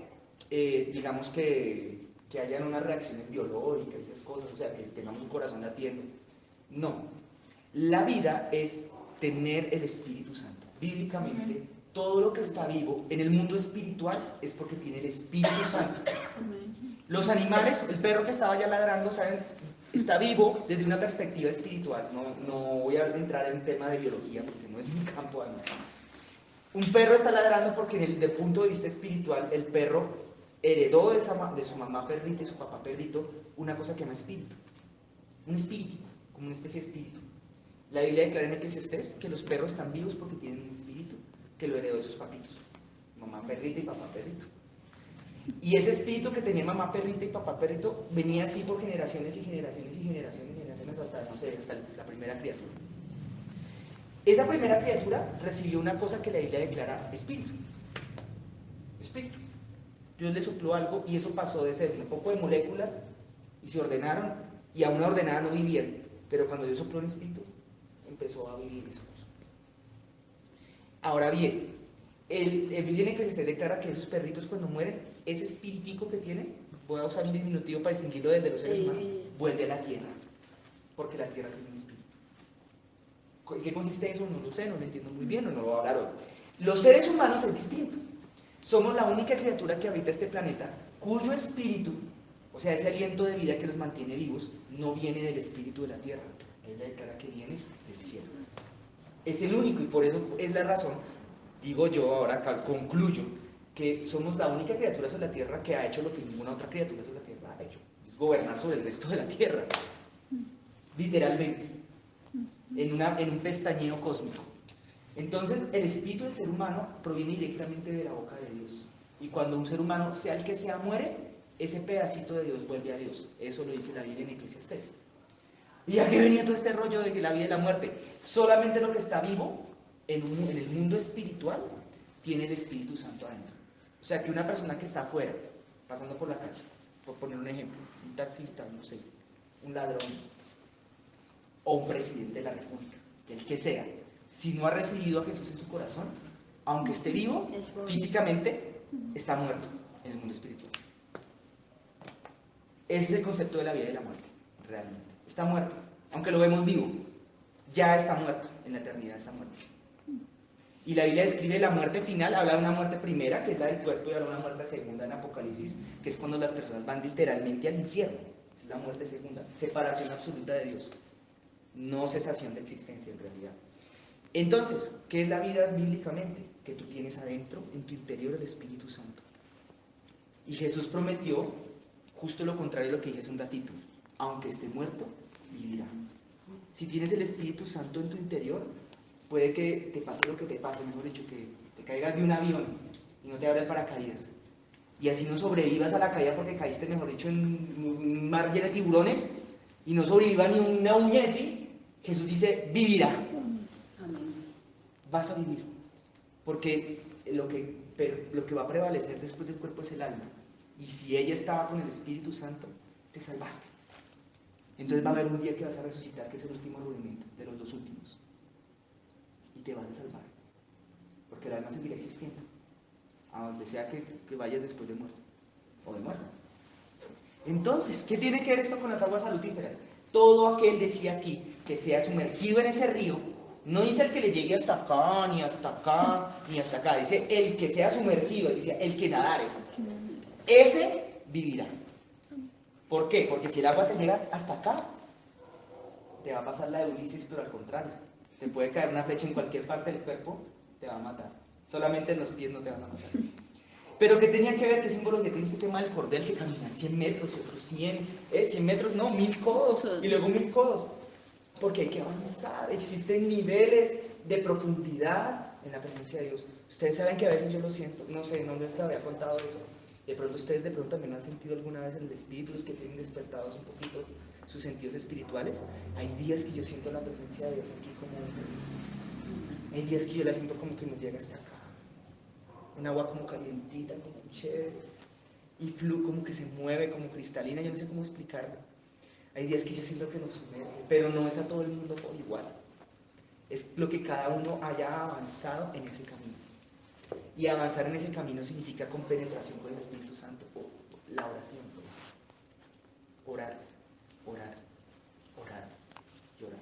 digamos que hayan unas reacciones biológicas y esas cosas, o sea, que tengamos un corazón latiendo. No. La vida es tener el Espíritu Santo. Bíblicamente, todo lo que está vivo en el mundo espiritual es porque tiene el Espíritu Santo. Los animales, el perro que estaba ya ladrando, ¿saben? Está vivo desde una perspectiva espiritual. No voy a entrar en un tema de biología porque no es mi campo además. Un perro está ladrando porque desde el punto de vista espiritual el perro heredó de su mamá perrita y su papá perrito una cosa que llama espíritu. Un espíritu, como una especie de espíritu. La Biblia declara en Eclesiastés que los perros están vivos porque tienen un espíritu que lo heredó de sus papitos. Mamá perrita y papá perrito. Y ese espíritu que tenía mamá perrita y papá perrito venía así por generaciones y generaciones y generaciones hasta, no sé, hasta la primera criatura. Esa primera criatura recibió una cosa que la Biblia declara espíritu. Espíritu. Dios le sopló algo y eso pasó de ser un poco de moléculas y se ordenaron y a una ordenada no vivían. Pero cuando Dios sopló un espíritu, empezó a vivir eso. Ahora bien, el Biblia en Eclesiastés declara que esos perritos cuando mueren, ese espíritico que tienen, voy a usar un diminutivo para distinguirlo desde los seres humanos, vuelve a la tierra, porque la tierra tiene un espíritu. ¿En qué consiste eso? No lo sé, no lo entiendo muy bien, no lo voy a hablar hoy. Los seres humanos es distinto. Somos la única criatura que habita este planeta cuyo espíritu, o sea, ese aliento de vida que los mantiene vivos, no viene del espíritu de la tierra. La Biblia declara que viene del cielo. Es el único y por eso es la razón, digo yo ahora acá, concluyo, que somos la única criatura sobre la tierra que ha hecho lo que ninguna otra criatura sobre la tierra ha hecho. Es gobernar sobre el resto de la tierra. Literalmente. En un pestañeo cósmico. Entonces, el espíritu del ser humano proviene directamente de la boca de Dios. Y cuando un ser humano, sea el que sea, muere, ese pedacito de Dios vuelve a Dios. Eso lo dice la Biblia en Eclesiastés. ¿Y a qué venía todo este rollo de que la vida y la muerte? Solamente lo que está vivo en el mundo espiritual tiene el Espíritu Santo adentro. O sea, que una persona que está afuera, pasando por la calle, por poner un ejemplo, un taxista, no sé, un ladrón, o un presidente de la República, el que sea, si no ha recibido a Jesús en su corazón, aunque esté vivo, físicamente, está muerto en el mundo espiritual. Ese es el concepto de la vida y la muerte, realmente. Está muerto, aunque lo vemos vivo, ya está muerto, en la eternidad está muerto. Y la Biblia describe la muerte final, habla de una muerte primera, que es la del cuerpo, y habla de una muerte segunda en Apocalipsis, que es cuando las personas van literalmente al infierno. Es la muerte segunda, separación absoluta de Dios. No cesación de existencia en realidad. Entonces, ¿qué es la vida bíblicamente? Que tú tienes adentro, en tu interior, el Espíritu Santo. Y Jesús prometió justo lo contrario de lo que dije hace un ratito. Aunque esté muerto, vivirá. Si tienes el Espíritu Santo en tu interior, puede que te pase lo que te pase, mejor dicho, que te caigas de un avión y no te abra el paracaídas. Y así no sobrevivas a la caída porque caíste, mejor dicho, en un mar lleno de tiburones y no sobreviva ni una uña de ti. Jesús dice, vivirá. Vas a vivir. Porque lo que va a prevalecer después del cuerpo es el alma. Y si ella estaba con el Espíritu Santo, te salvaste. Entonces va a haber un día que vas a resucitar, que es el último rudimento, de los dos últimos. Y te vas a salvar. Porque el alma seguirá existiendo. A donde sea que vayas después de muerto. O de muerto. Entonces, ¿qué tiene que ver esto con las aguas salutíferas? Todo aquel, decía aquí, que sea sumergido en ese río, no dice el que le llegue hasta acá, ni hasta acá, ni hasta acá, dice el que sea sumergido, dice el que nadare, ese vivirá. ¿Por qué? Porque si el agua te llega hasta acá, te va a pasar la de Ulises, pero al contrario, te puede caer una flecha en cualquier parte del cuerpo, te va a matar, solamente en los pies no te van a matar. Pero ¿qué tenía que ver? ¿Qué simbología tiene este tema del cordel que camina 100 metros y otros 100? 100 metros no, 1000 codos y luego 1000 codos. Porque hay que avanzar, existen niveles de profundidad en la presencia de Dios. Ustedes saben que a veces yo lo siento, no sé, no les había contado eso. De pronto ustedes también lo han sentido alguna vez en el espíritu, los que tienen despertados un poquito sus sentidos espirituales. Hay días que yo siento la presencia de Dios aquí como... Hay días que yo la siento como que nos llega hasta acá. un agua como calientita, como chévere, y como que se mueve, como cristalina, yo no sé cómo explicarlo. Hay días que yo siento que nos sumerge, pero no es a todo el mundo por igual. Es lo que cada uno haya avanzado en ese camino. Y avanzar en ese camino significa compenetración con el Espíritu Santo, o la oración. Orar, orar, orar, llorar.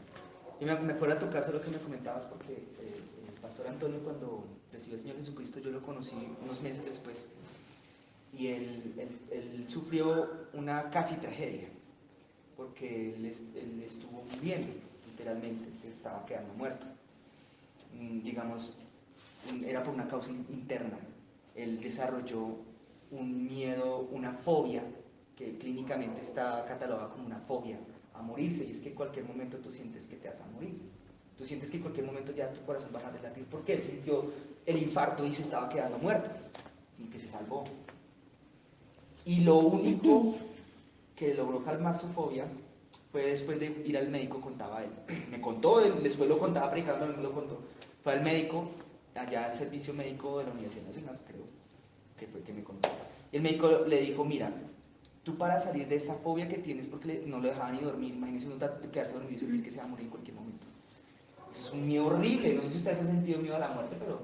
Y me acuerdo a tu caso lo que me comentabas, porque el pastor Antonio, cuando recibió al Señor Jesucristo, yo lo conocí unos meses después, y él sufrió una casi tragedia, porque él estuvo muriendo, literalmente, se estaba quedando muerto. Digamos, era por una causa interna. Él desarrolló un miedo, una fobia, que clínicamente está catalogada como una fobia a morirse, y es que en cualquier momento tú sientes que te vas a morir. Tú sientes que en cualquier momento ya tu corazón va a latir, porque él sintió el infarto y se estaba quedando muerto, y que se salvó. Y lo único que logró calmar su fobia fue después de ir al médico, contaba él. Me contó, después lo contaba predicando, me lo contó. Fue al médico, allá al servicio médico de la Universidad Nacional, creo, que fue que me contó. Y el médico le dijo, mira, tú para salir de esa fobia que tienes, porque no lo dejaba ni dormir, imagínese uno quedarse dormido y sentir que se va a morir en cualquier momento. Eso es un miedo horrible, no sé si ustedes han sentido miedo a la muerte, pero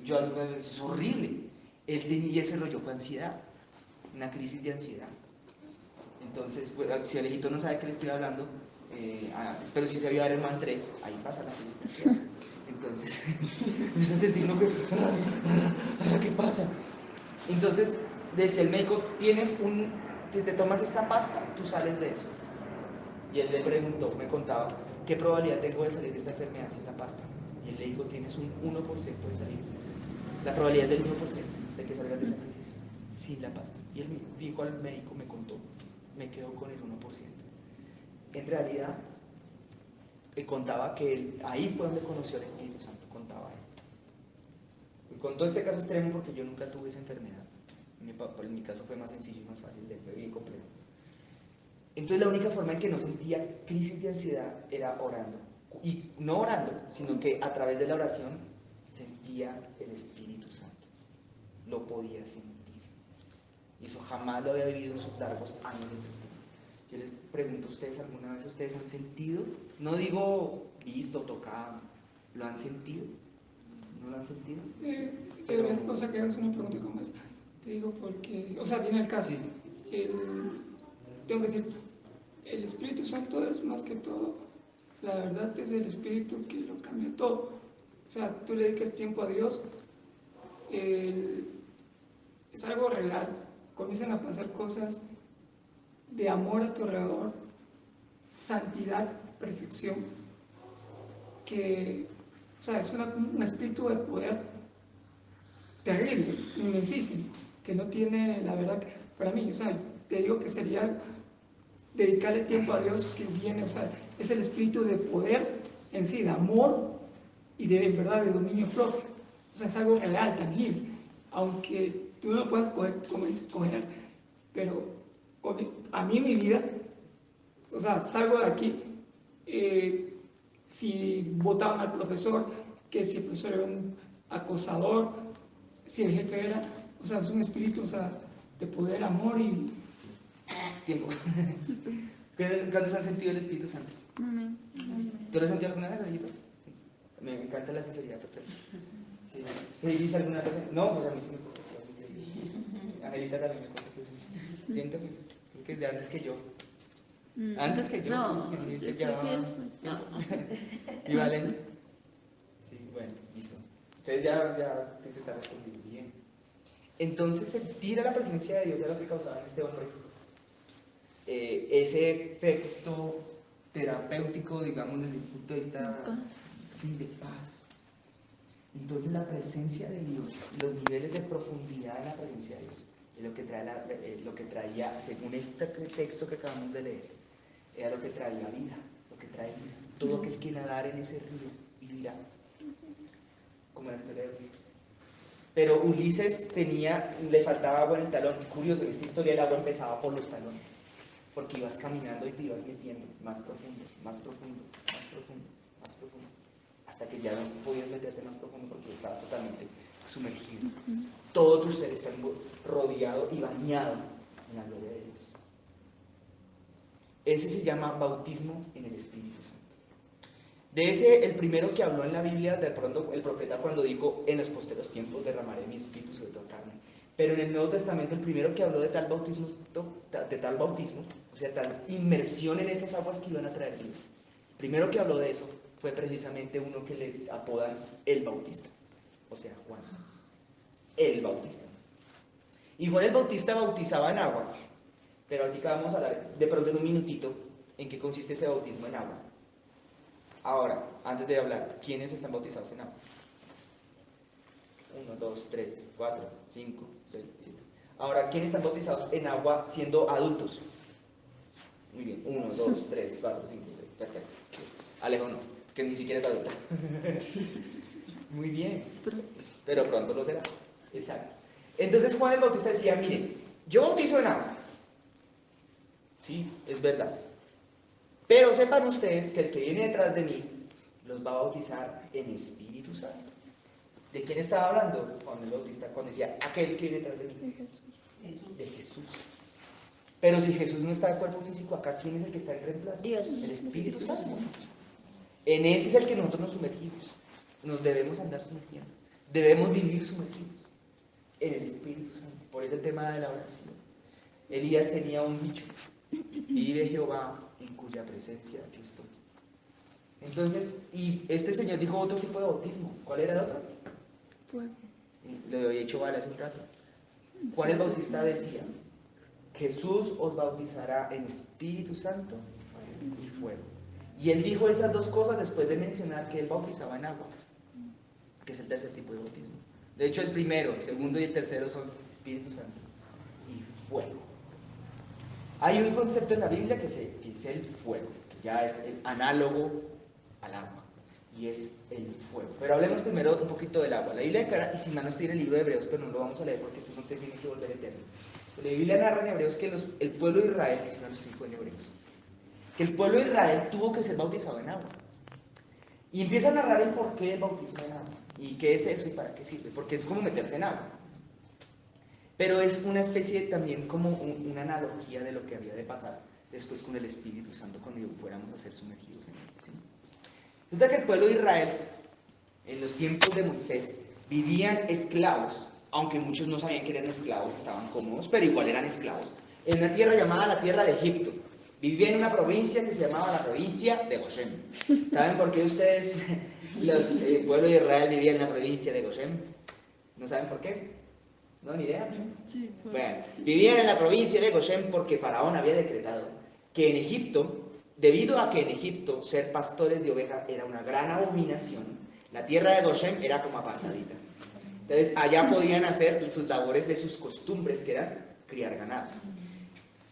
yo algunas veces es horrible. Él tenía ese rollo, fue ansiedad, una crisis de ansiedad. Entonces, pues, si Alejito no sabe de qué le estoy hablando, pero si se vio Iron Man 3, ahí pasa la crisis de ansiedad. Entonces, empiezo a sentir uno que, ¿qué pasa? Entonces, decía el médico, te tomas esta pasta, tú sales de eso. Y él le preguntó, me contaba, ¿qué probabilidad tengo de salir de esta enfermedad sin la pasta? Y él le dijo, tienes un 1% de salir. La probabilidad del 1% de que salgas de esa crisis sin la pasta. Y él me dijo al médico, me contó, me quedo con el 1%. En realidad, contaba que ahí fue donde conoció al Espíritu Santo, contaba él. Y contó este caso extremo porque yo nunca tuve esa enfermedad. En mi caso fue más sencillo y más fácil, fue bien complejo. Entonces la única forma en que no sentía crisis de ansiedad era orando. Y no orando, sino que a través de la oración sentía el Espíritu Santo. Lo podía sentir. Y eso jamás lo había vivido en sus largos años de cristianismo. Yo les pregunto a ustedes, ¿alguna vez ustedes han sentido? No digo visto, tocado, ¿lo han sentido? ¿No lo han sentido? Pero o sea, que hagas una pregunta como esta. Te digo porque, o sea, viene el caso. Sí. Tengo que decir, el Espíritu Santo es más que todo, la verdad es el Espíritu que lo cambia todo. O sea, tú le dedicas tiempo a Dios, es algo real. Comienzan a pasar cosas de amor a tu alrededor, santidad, perfección, que, o sea, es un espíritu de poder terrible, inmensísimo, que no tiene, la verdad, para mí, o sea, te digo que sería dedicarle tiempo a Dios que viene, o sea, es el espíritu de poder en sí, de amor y de verdad, de dominio propio. O sea, es algo real, tangible, aunque tú no lo puedas coger, como dices, coger, pero a mí en mi vida, o sea, salgo de aquí, si votaban al profesor, que si el profesor era un acosador, si el jefe era, o sea, es un espíritu, o sea, de poder, amor y... Tiempo. ¿Cuándo han sentido el Espíritu Santo? Amén. ¿Tú lo has sentido alguna vez, Angelito? Sí. Me encanta la sinceridad total. Sí. ¿Se dice alguna vez? No, pues a mí sí me cuesta. Sí. Angelita también me cuesta. Pues, siento, pues, creo que es de antes que yo. Antes que yo, No, Angelita yo ya... creo que después. ¿Y Valen? Sí, bueno, listo. Entonces ya tiene que estar respondido bien. Entonces sentir a la presencia de Dios era lo que causaba en este hombre ese efecto terapéutico, digamos, desde el punto de vista sí, de paz. Entonces la presencia de Dios, los niveles de profundidad de la presencia de Dios, es lo que traía, según este texto que acabamos de leer, era lo que traía vida, lo que trae vida. Todo aquel que nadar en ese río vivirá, como la historia de Ulises. Pero Ulises le faltaba agua en el talón. Curioso, en esta historia el agua empezaba por los talones, porque ibas caminando y te ibas metiendo más profundo, más profundo, más profundo, más profundo, hasta que ya no podías meterte más profundo porque estabas totalmente sumergido. Todo tu ser está rodeado y bañado en la gloria de Dios. Ese se llama bautismo en el Espíritu Santo. De ese, el primero que habló en la Biblia, de pronto el profeta cuando dijo, en los posteros tiempos derramaré mi espíritu sobre toda carne. Pero en el Nuevo Testamento, el primero que habló de tal bautismo, o sea, tal inmersión en esas aguas que iban a traer vida. El primero que habló de eso fue precisamente uno que le apodan el Bautista, o sea, Juan, el Bautista. Y Juan el Bautista bautizaba en agua, pero ahorita vamos a hablar de pronto en un minutito en qué consiste ese bautismo en agua. Ahora, antes de hablar, ¿quiénes están bautizados en agua? 1, 2, 3, 4, 5, 6, 7. Ahora, ¿quiénes están bautizados en agua siendo adultos? Muy bien, 1, 2, 3, 4, 5, 6, perfecto. Alejo no, que ni siquiera es adulta. Muy bien, pero pronto lo será. Exacto. Entonces Juan el Bautista decía, miren, yo bautizo en agua. Sí, es verdad. Pero sepan ustedes que el que viene detrás de mí los va a bautizar en Espíritu Santo. ¿De quién estaba hablando Juan el Bautista cuando decía aquel que viene detrás de mí? De Jesús. De Jesús. Pero si Jesús no está de cuerpo físico acá, ¿quién es el que está en reemplazo? Dios. El Espíritu Santo. En ese es el que nosotros nos sumergimos. Nos debemos andar sumergiendo. Debemos vivir sumergidos en el Espíritu Santo. Por eso el tema de la oración. Elías tenía un dicho: vive Jehová en cuya presencia yo estoy. Entonces, y este señor dijo otro tipo de bautismo. ¿Cuál era el otro? Fuego. Lo había hecho Vale hace un rato. Juan el Bautista decía: Jesús os bautizará en Espíritu Santo y fuego. Y él dijo esas dos cosas después de mencionar que él bautizaba en agua, que es el tercer tipo de bautismo. De hecho, el primero, el segundo y el tercero son Espíritu Santo y fuego. Hay un concepto en la Biblia que es el fuego, que ya es el análogo al agua, y es el fuego. Pero hablemos primero un poquito del agua. La Biblia declara, y si mal no estoy en el libro de Hebreos, pero no lo vamos a leer porque esto no tiene que volver eterno. La Biblia narra en Hebreos que el pueblo de Israel, si mal no estoy en Hebreos, que el pueblo de Israel tuvo que ser bautizado en agua. Y empieza a narrar el porqué del bautismo en agua. ¿Y qué es eso y para qué sirve? Porque es como meterse en agua. Pero es una especie también como una analogía de lo que había de pasar después con el Espíritu Santo cuando fuéramos a ser sumergidos en él. ¿Sí? Resulta que el pueblo de Israel, en los tiempos de Moisés, vivían esclavos, aunque muchos no sabían que eran esclavos, estaban cómodos, pero igual eran esclavos, en una tierra llamada la tierra de Egipto. Vivían en una provincia que se llamaba la provincia de Gosén. ¿Saben por qué ustedes, el pueblo de Israel, vivía en la provincia de Gosén? ¿No saben por qué? ¿No? ¿Ni idea? Sí, Bueno, vivían en la provincia de Gosén porque Faraón había decretado que en Egipto, debido a que en Egipto ser pastores de ovejas era una gran abominación, la tierra de Gosén era como apartadita. Entonces allá podían hacer sus labores de sus costumbres, que eran criar ganado.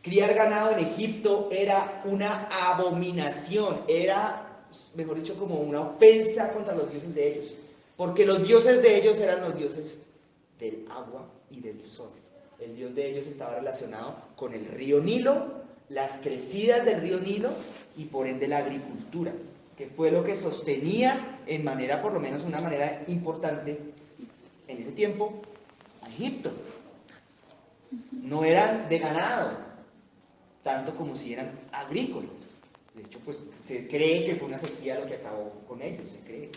Criar ganado en Egipto era una abominación, era, mejor dicho, como una ofensa contra los dioses de ellos, porque los dioses de ellos eran los dioses del agua y del sol. El dios de ellos estaba relacionado con el río Nilo, las crecidas del río Nilo y por ende la agricultura, que fue lo que sostenía en manera, por lo menos una manera importante en ese tiempo, a Egipto. No eran de ganado, tanto como si eran agrícolas. De hecho, pues se cree que fue una sequía lo que acabó con ellos, se cree.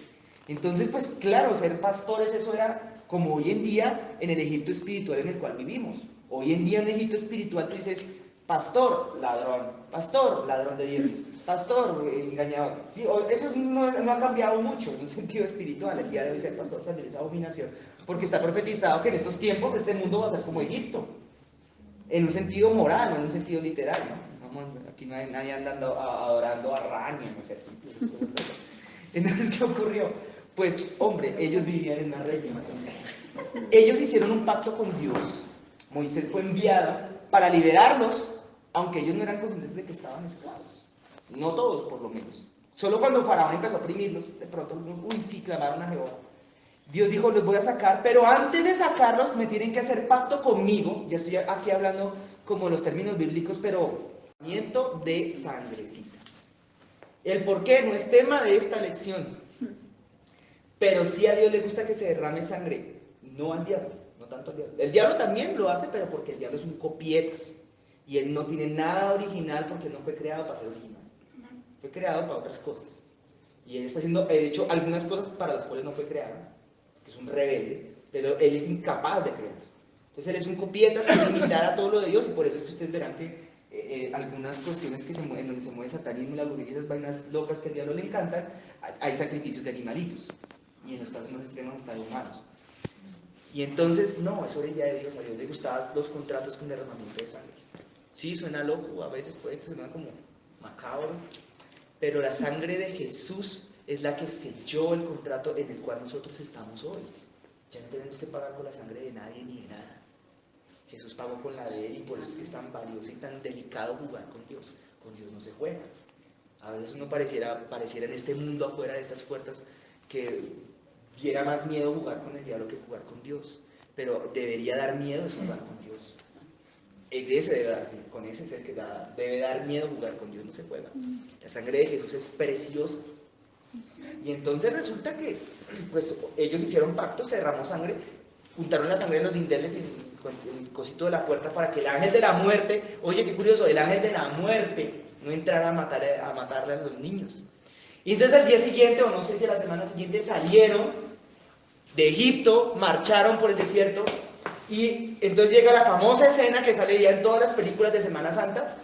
Entonces, pues claro, ser pastores, eso era como hoy en día en el Egipto espiritual en el cual vivimos. Hoy en día en el Egipto espiritual tú dices, pastor, ladrón de diezmos, pastor, engañador. Sí, eso no ha cambiado mucho en un sentido espiritual. El día de hoy ser pastor también es abominación, porque está profetizado que en estos tiempos este mundo va a ser como Egipto. En un sentido moral, no en un sentido literal, ¿no? Aquí no hay nadie andando adorando a Rania, ¿no? Entonces, ¿qué ocurrió? Pues, hombre, ellos vivían en una región. Ellos hicieron un pacto con Dios. Moisés fue enviado para liberarlos, aunque ellos no eran conscientes de que estaban esclavos. No todos, por lo menos. Solo cuando Faraón empezó a oprimirlos, de pronto, uy, sí, clamaron a Jehová. Dios dijo, los voy a sacar, pero antes de sacarlos me tienen que hacer pacto conmigo. Ya estoy aquí hablando como los términos bíblicos, pero de sangrecita. El por qué no es tema de esta lección, pero sí a Dios le gusta que se derrame sangre. no al diablo, no tanto al diablo. El diablo también lo hace, pero porque el diablo es un copietas. Y él no tiene nada original porque él no fue creado para ser original. Fue creado para otras cosas. Y él está haciendo, de hecho, algunas cosas para las cuales no fue creado, que es un rebelde, pero él es incapaz de crear. Entonces él es un copietas que quiere imitar a todo lo de Dios, y por eso es que ustedes verán que algunas cuestiones que se mueven, donde se mueve el satanismo, la brujería y esas vainas locas que al diablo le encantan, hay sacrificios de animalitos. Y en los casos más extremos hasta de humanos. Y entonces, no, eso era idea de Dios. A Dios le gustaban los contratos con derramamiento de sangre. Sí, suena loco, a veces puede que suene como macabro, pero la sangre de Jesús es la que selló el contrato en el cual nosotros estamos hoy. Ya no tenemos que pagar con la sangre de nadie ni de nada. Jesús pagó con la de Él, y por eso es que es tan valioso y tan delicado jugar con Dios. Con Dios no se juega. A veces uno pareciera en este mundo afuera de estas puertas que diera más miedo jugar con el diablo que jugar con Dios. Pero debería dar miedo es jugar con Dios. Ese debe dar miedo, con ese es el que debe dar miedo jugar con Dios, no se juega. La sangre de Jesús es preciosa. Y entonces resulta que pues, ellos hicieron pacto, se derramó sangre, juntaron la sangre en los dinteles y el cosito de la puerta para que el ángel de la muerte, oye qué curioso, el ángel de la muerte no entrara a matarle a los niños. Y entonces al día siguiente, o no sé si a la semana siguiente, salieron de Egipto, marcharon por el desierto, y entonces llega la famosa escena que sale ya en todas las películas de Semana Santa,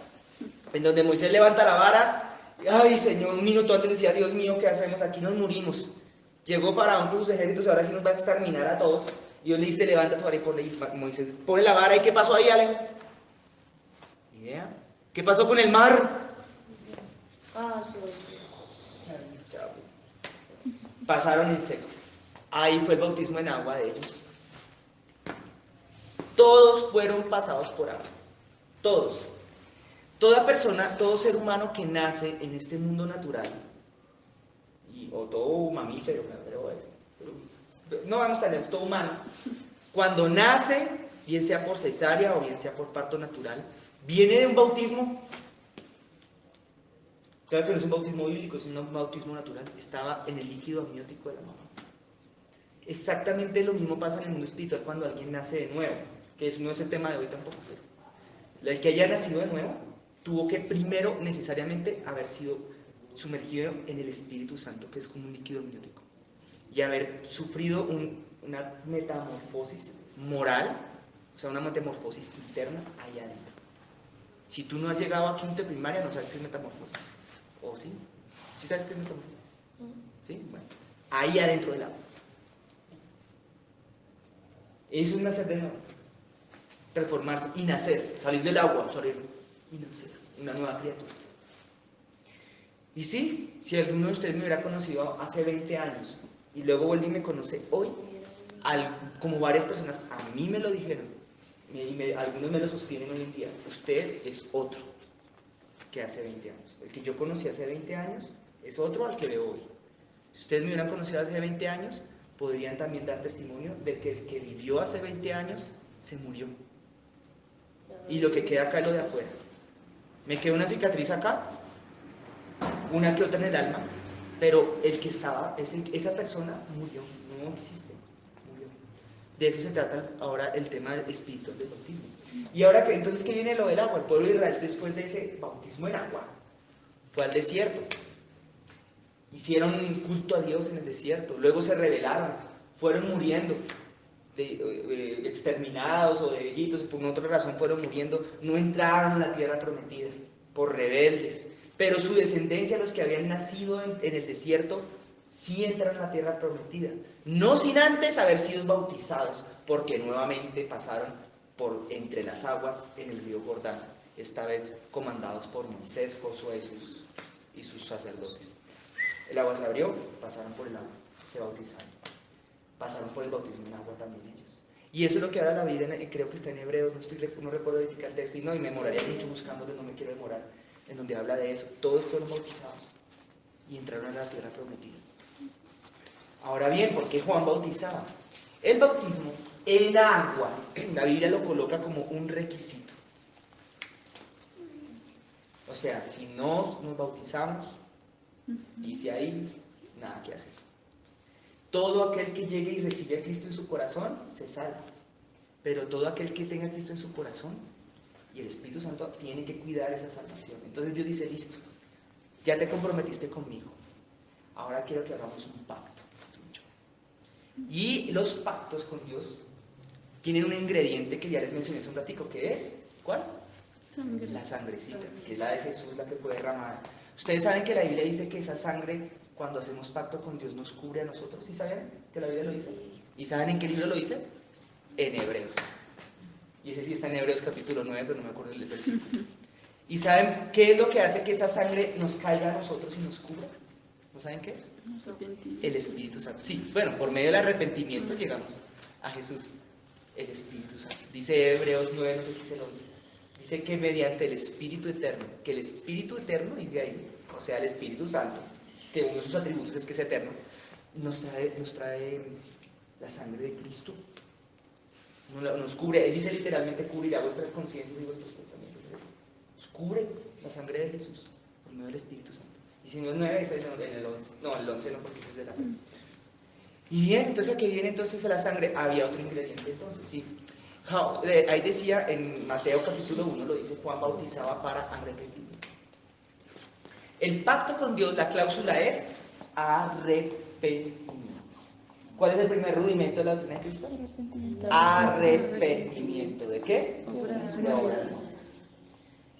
en donde Moisés levanta la vara, y, ay Señor, un minuto antes decía, Dios mío, ¿qué hacemos? Aquí nos morimos. Llegó Faraón con sus ejércitos, ahora sí nos va a exterminar a todos. Y Dios le dice, levanta tu vara y ponle, y Moisés pone la vara, ¿y qué pasó ahí, Alen? ¿Ni idea? ¿Qué pasó con el mar? Pasaron en seco. Ahí fue el bautismo en agua de ellos. Todos fueron pasados por agua. Todos. Toda persona, todo ser humano que nace en este mundo natural, o todo mamífero, no vamos tan lejos, todo humano, cuando nace, bien sea por cesárea o bien sea por parto natural, viene de un bautismo. Claro que no es un bautismo bíblico, es un bautismo natural. Estaba en el líquido amniótico de la mamá. Exactamente lo mismo pasa en el mundo espiritual cuando alguien nace de nuevo, que no es el tema de hoy tampoco, pero el que haya nacido de nuevo tuvo que primero necesariamente haber sido sumergido en el Espíritu Santo, que es como un líquido amniótico, y haber sufrido una metamorfosis moral, o sea, una metamorfosis interna allá adentro. Si tú no has llegado a quinto de primaria, no sabes qué es metamorfosis. ¿O sí? ¿Sí sabes qué es metamorfosis? ¿Sí? Bueno, ahí adentro del agua. Eso es nacer de nuevo. Transformarse y nacer, salir del agua, salir y nacer, una nueva criatura. Y sí, si alguno de ustedes me hubiera conocido hace 20 años y luego vuelve y me conoce hoy, como varias personas a mí me lo dijeron, y algunos me lo sostienen hoy en día, usted es otro que hace 20 años. El que yo conocí hace 20 años es otro al que veo hoy. Si ustedes me hubieran conocido hace 20 años, podrían también dar testimonio de que el que vivió hace 20 años se murió. Y lo que queda acá es lo de afuera. Me queda una cicatriz acá, una que otra en el alma, pero el que estaba, esa persona murió, no existe, murió. De eso se trata ahora el tema espiritual del bautismo. Y ahora, entonces, ¿qué viene lo del agua? El pueblo de Israel, después de ese bautismo en agua, fue al desierto. Hicieron un culto a Dios en el desierto, luego se rebelaron, fueron muriendo, exterminados o de viejitos, por una otra razón fueron muriendo, no entraron a la tierra prometida por rebeldes, pero su descendencia, los que habían nacido en el desierto, sí entraron a la tierra prometida, no sin antes haber sido bautizados, porque nuevamente pasaron por entre las aguas en el río Jordán, esta vez comandados por Moisés, Josué y sus sacerdotes. El agua se abrió, pasaron por el agua, se bautizaron. Pasaron por el bautismo en agua también ellos. Y eso es lo que habla la Biblia, creo que está en Hebreos, no recuerdo verificar el texto, y me demoraría mucho buscándolo, no me quiero demorar, en donde habla de eso. Todos fueron bautizados y entraron a la tierra prometida. Ahora bien, ¿por qué Juan bautizaba? El bautismo en agua, la Biblia lo coloca como un requisito. O sea, si nos bautizamos, dice ahí, nada que hacer. Todo aquel que llegue y recibe a Cristo en su corazón se salva. Pero todo aquel que tenga a Cristo en su corazón y el Espíritu Santo tiene que cuidar esa salvación. Entonces Dios dice, listo, ya te comprometiste conmigo. Ahora quiero que hagamos un pacto. Y los pactos con Dios tienen un ingrediente que ya les mencioné hace un ratico, que es, ¿cuál? Sangre. La sangrecita, que es la de Jesús, la que fue derramada. Ustedes saben que la Biblia dice que esa sangre, cuando hacemos pacto con Dios, nos cubre a nosotros. ¿Sí saben que la Biblia lo dice? ¿Y saben en qué libro lo dice? En Hebreos. Y ese sí está en Hebreos capítulo 9, pero no me acuerdo del versículo. ¿Y saben qué es lo que hace que esa sangre nos caiga a nosotros y nos cubra? ¿No saben qué es? El Espíritu Santo. Sí, bueno, por medio del arrepentimiento llegamos a Jesús. El Espíritu Santo. Dice Hebreos 9, no sé si se lo dice. Dice que mediante el Espíritu Eterno, que el Espíritu Eterno, dice ahí, o sea, el Espíritu Santo, que uno de sus atributos es que es eterno, nos trae la sangre de Cristo. Nos cubre, él dice literalmente, cubrirá vuestras conciencias y vuestros pensamientos. Nos cubre la sangre de Jesús por medio del Espíritu Santo. Y si no es 9, eso es en el 11. No, el 11 no, porque ese es de la fe. Y bien, entonces, ¿a qué viene entonces la sangre? Había otro ingrediente entonces, sí. Ahí decía, en Mateo capítulo 1, lo dice, Juan bautizaba para arrepentimiento. El pacto con Dios, la cláusula es arrepentimiento. ¿Cuál es el primer rudimento de la doctrina de Cristo? Arrepentimiento. ¿De qué? De obras.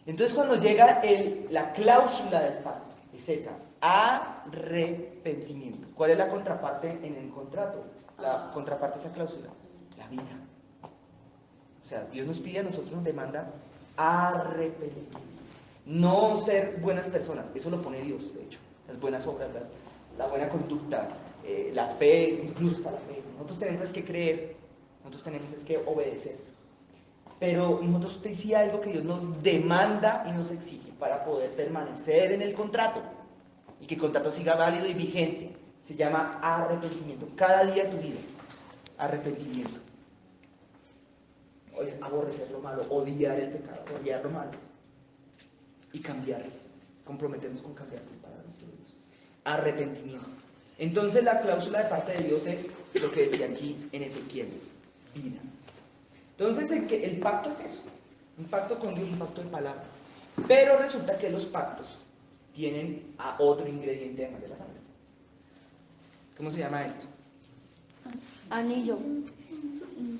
Entonces, cuando llega la cláusula del pacto, es esa, arrepentimiento. ¿Cuál es la contraparte en el contrato? La contraparte de esa cláusula, la vida. O sea, Dios nos pide a nosotros, nos demanda arrepentimiento. No ser buenas personas, eso lo pone Dios, de hecho. Las buenas obras, la buena conducta, la fe, incluso hasta la fe. Nosotros tenemos que creer, nosotros tenemos que obedecer. Pero nosotros sí hay algo que Dios nos demanda y nos exige para poder permanecer en el contrato y que el contrato siga válido y vigente. Se llama arrepentimiento. Cada día de tu vida, arrepentimiento. Es aborrecer lo malo, odiar el pecado, odiar lo malo y cambiar. Comprometernos con cambiar para nuestro Dios. Arrepentimiento. Entonces la cláusula de parte de Dios es lo que decía aquí en Ezequiel, vida. Entonces el pacto es eso, un pacto con Dios, un pacto de palabra. Pero resulta que los pactos tienen a otro ingrediente además de la sangre. ¿Cómo se llama esto? Anillo.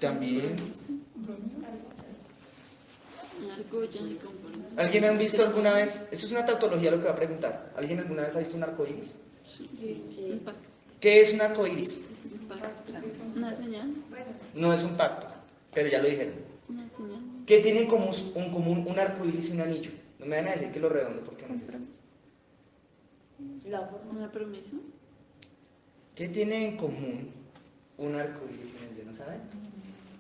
También. Argolla y compromiso. ¿Alguien ha visto alguna vez? Eso es una tautología lo que va a preguntar. ¿Alguien alguna vez ha visto un arco iris? Sí. Un pacto. ¿Qué es un arco iris? Un pacto. Una señal. No es un pacto, pero ya lo dijeron. Una señal. ¿Qué tienen en común un arco iris y un anillo? No me van a decir que lo redondo porque no es eso. Una promesa. ¿Qué tiene en común un arco iris y un anillo? ¿No saben?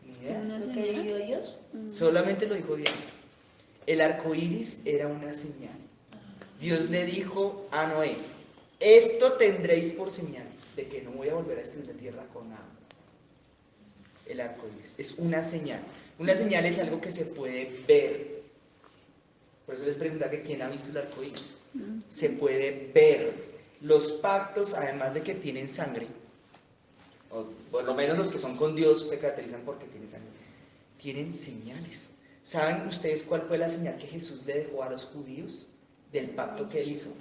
Ni idea. Una ¿Lo que señal. vivió Dios? Solamente lo dijo Dios. El arco iris era una señal. Dios le dijo a Noé: esto tendréis por señal de que no voy a volver a destruir la tierra con agua. El arco iris es una señal. Una señal es algo que se puede ver. Por eso les preguntaba que quién ha visto el arco iris. Se puede ver. Los pactos, además de que tienen sangre, o por lo menos los que son con Dios se caracterizan porque tienen sangre, tienen señales. ¿Saben ustedes cuál fue la señal que Jesús le dejó a los judíos del pacto que él hizo?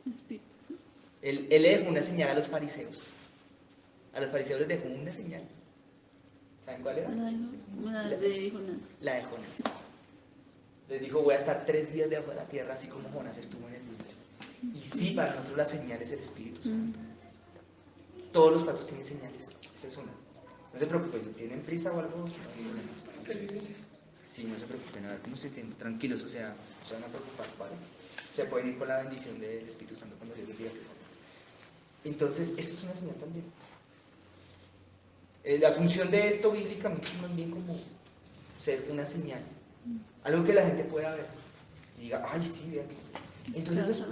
Espíritu. Él le dejó una señal a los fariseos. A los fariseos les dejó una señal. ¿Saben cuál era? La de Jonás. La de Jonás. Les dijo: voy a estar 3 días debajo de la tierra, así como Jonás estuvo en el vientre. Y sí, para nosotros la señal es el Espíritu Santo. Todos los pactos tienen señales. Esta es una. No se preocupen, si tienen prisa o algo, no hay problema. Sí, no se preocupen, a ver cómo se entiende. Tranquilos, o sea, no se van a preocupar, ¿vale? Se pueden ir con la bendición del Espíritu Santo cuando Dios les diga que salgan. Entonces, esto es una señal también. La función de esto bíblicamente es más bien como ser una señal. Algo que la gente pueda ver y diga: ay, sí, vean que sí. Entonces,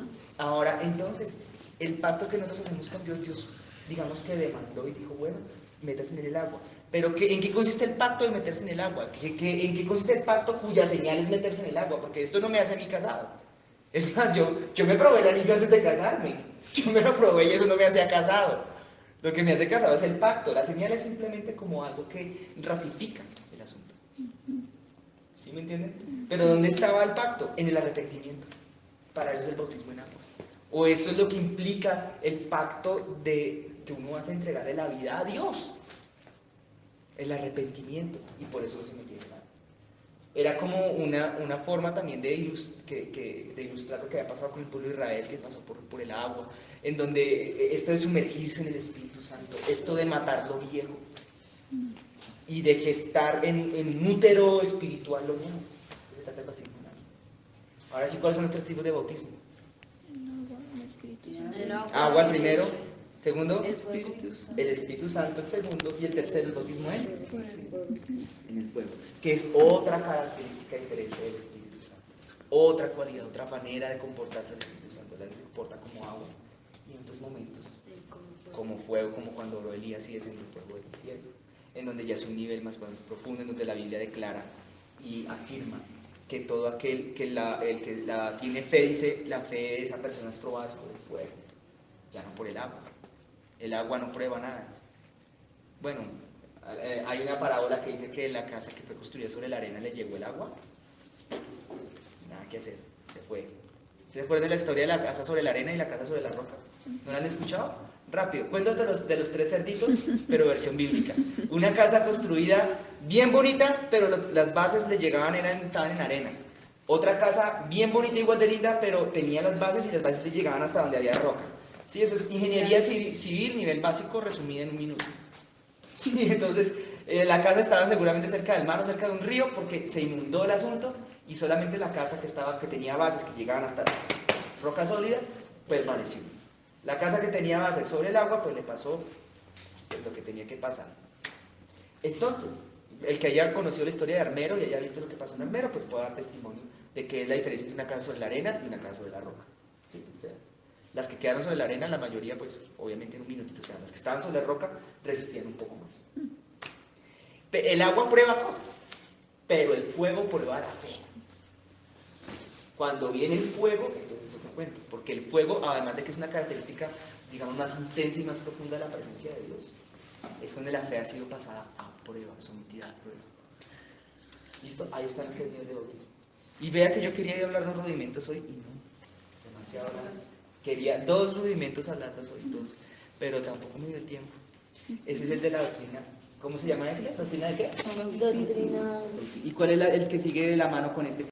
entonces, el pacto que nosotros hacemos con Dios, Dios, digamos que demandó y dijo: bueno, métase en el agua. Pero ¿en qué consiste el pacto de meterse en el agua? ¿En qué consiste el pacto cuya señal es meterse en el agua? Porque esto no me hace a mí casado. Es más, yo me probé el anillo antes de casarme. Yo me lo probé y eso no me hacía casado. Lo que me hace casado es el pacto. La señal es simplemente como algo que ratifica el asunto. ¿Sí me entienden? Pero ¿dónde estaba el pacto? En el arrepentimiento. Para eso es el bautismo en agua. O eso es lo que implica el pacto de que uno hace entregarle la vida a Dios. El arrepentimiento. Y por eso se metía en el agua. Era como una forma también de ilustrar lo que había pasado con el pueblo de Israel, que pasó por el agua, en donde esto de sumergirse en el Espíritu Santo, esto de matar lo viejo y de gestar en un útero espiritual lo nuevo. Ahora sí, ¿cuáles son los 3 tipos de bautismo? Agua el primero, segundo, el Espíritu Santo el segundo, y el tercero el bautismo en el fuego, que es otra característica diferente del Espíritu Santo, otra cualidad, otra manera de comportarse del Espíritu Santo. La se comporta como agua y en otros momentos como fuego, como cuando oró Elías y descendió el fuego del cielo, en donde ya es un nivel más profundo, en donde la Biblia declara y afirma que todo aquel que el que la tiene fe, dice, la fe de esa persona es probada por el fuego, ya no por el agua. El agua no prueba nada. Bueno, hay una parábola que dice que la casa que fue construida sobre la arena le llegó el agua. Nada que hacer, se fue. ¿Se acuerdan de la historia de la casa sobre la arena y la casa sobre la roca? ¿No la han escuchado? Rápido, cuentos de los 3 cerditos, pero versión bíblica. Una casa construida bien bonita, pero las bases le llegaban, estaban en arena. Otra casa bien bonita, igual de linda, pero tenía las bases y las bases le llegaban hasta donde había roca. Sí, eso es ingeniería civil, nivel básico, resumida en un minuto. Sí, entonces, la casa estaba seguramente cerca del mar o cerca de un río porque se inundó el asunto y solamente la casa que tenía bases que llegaban hasta roca sólida, permaneció. La casa que tenía bases sobre el agua, pues le pasó lo que tenía que pasar. Entonces, el que haya conocido la historia de Armero y haya visto lo que pasó en Armero, pues puede dar testimonio de qué es la diferencia entre una casa sobre la arena y una casa sobre la roca. ¿Sí? O sea, las que quedaron sobre la arena, la mayoría, pues obviamente en un minutito, o sea, las que estaban sobre la roca resistían un poco más. El agua prueba cosas, pero el fuego prueba la fe. Cuando viene el fuego, entonces es otro cuento, porque el fuego, además de que es una característica, digamos, más intensa y más profunda de la presencia de Dios, es donde la fe ha sido pasada a prueba, sometida a prueba. ¿Listo? Ahí están los 3 niveles de bautismo. Y vea que yo quería hablar de rudimentos hoy y no, demasiado largo. Quería 2 rudimentos hablarlos hoy, 2, pero tampoco me dio el tiempo. Ese es el de la doctrina. ¿Cómo se llama ese? ¿Doctrina de qué? Doctrina. ¿Y cuál es el que sigue de la mano con este?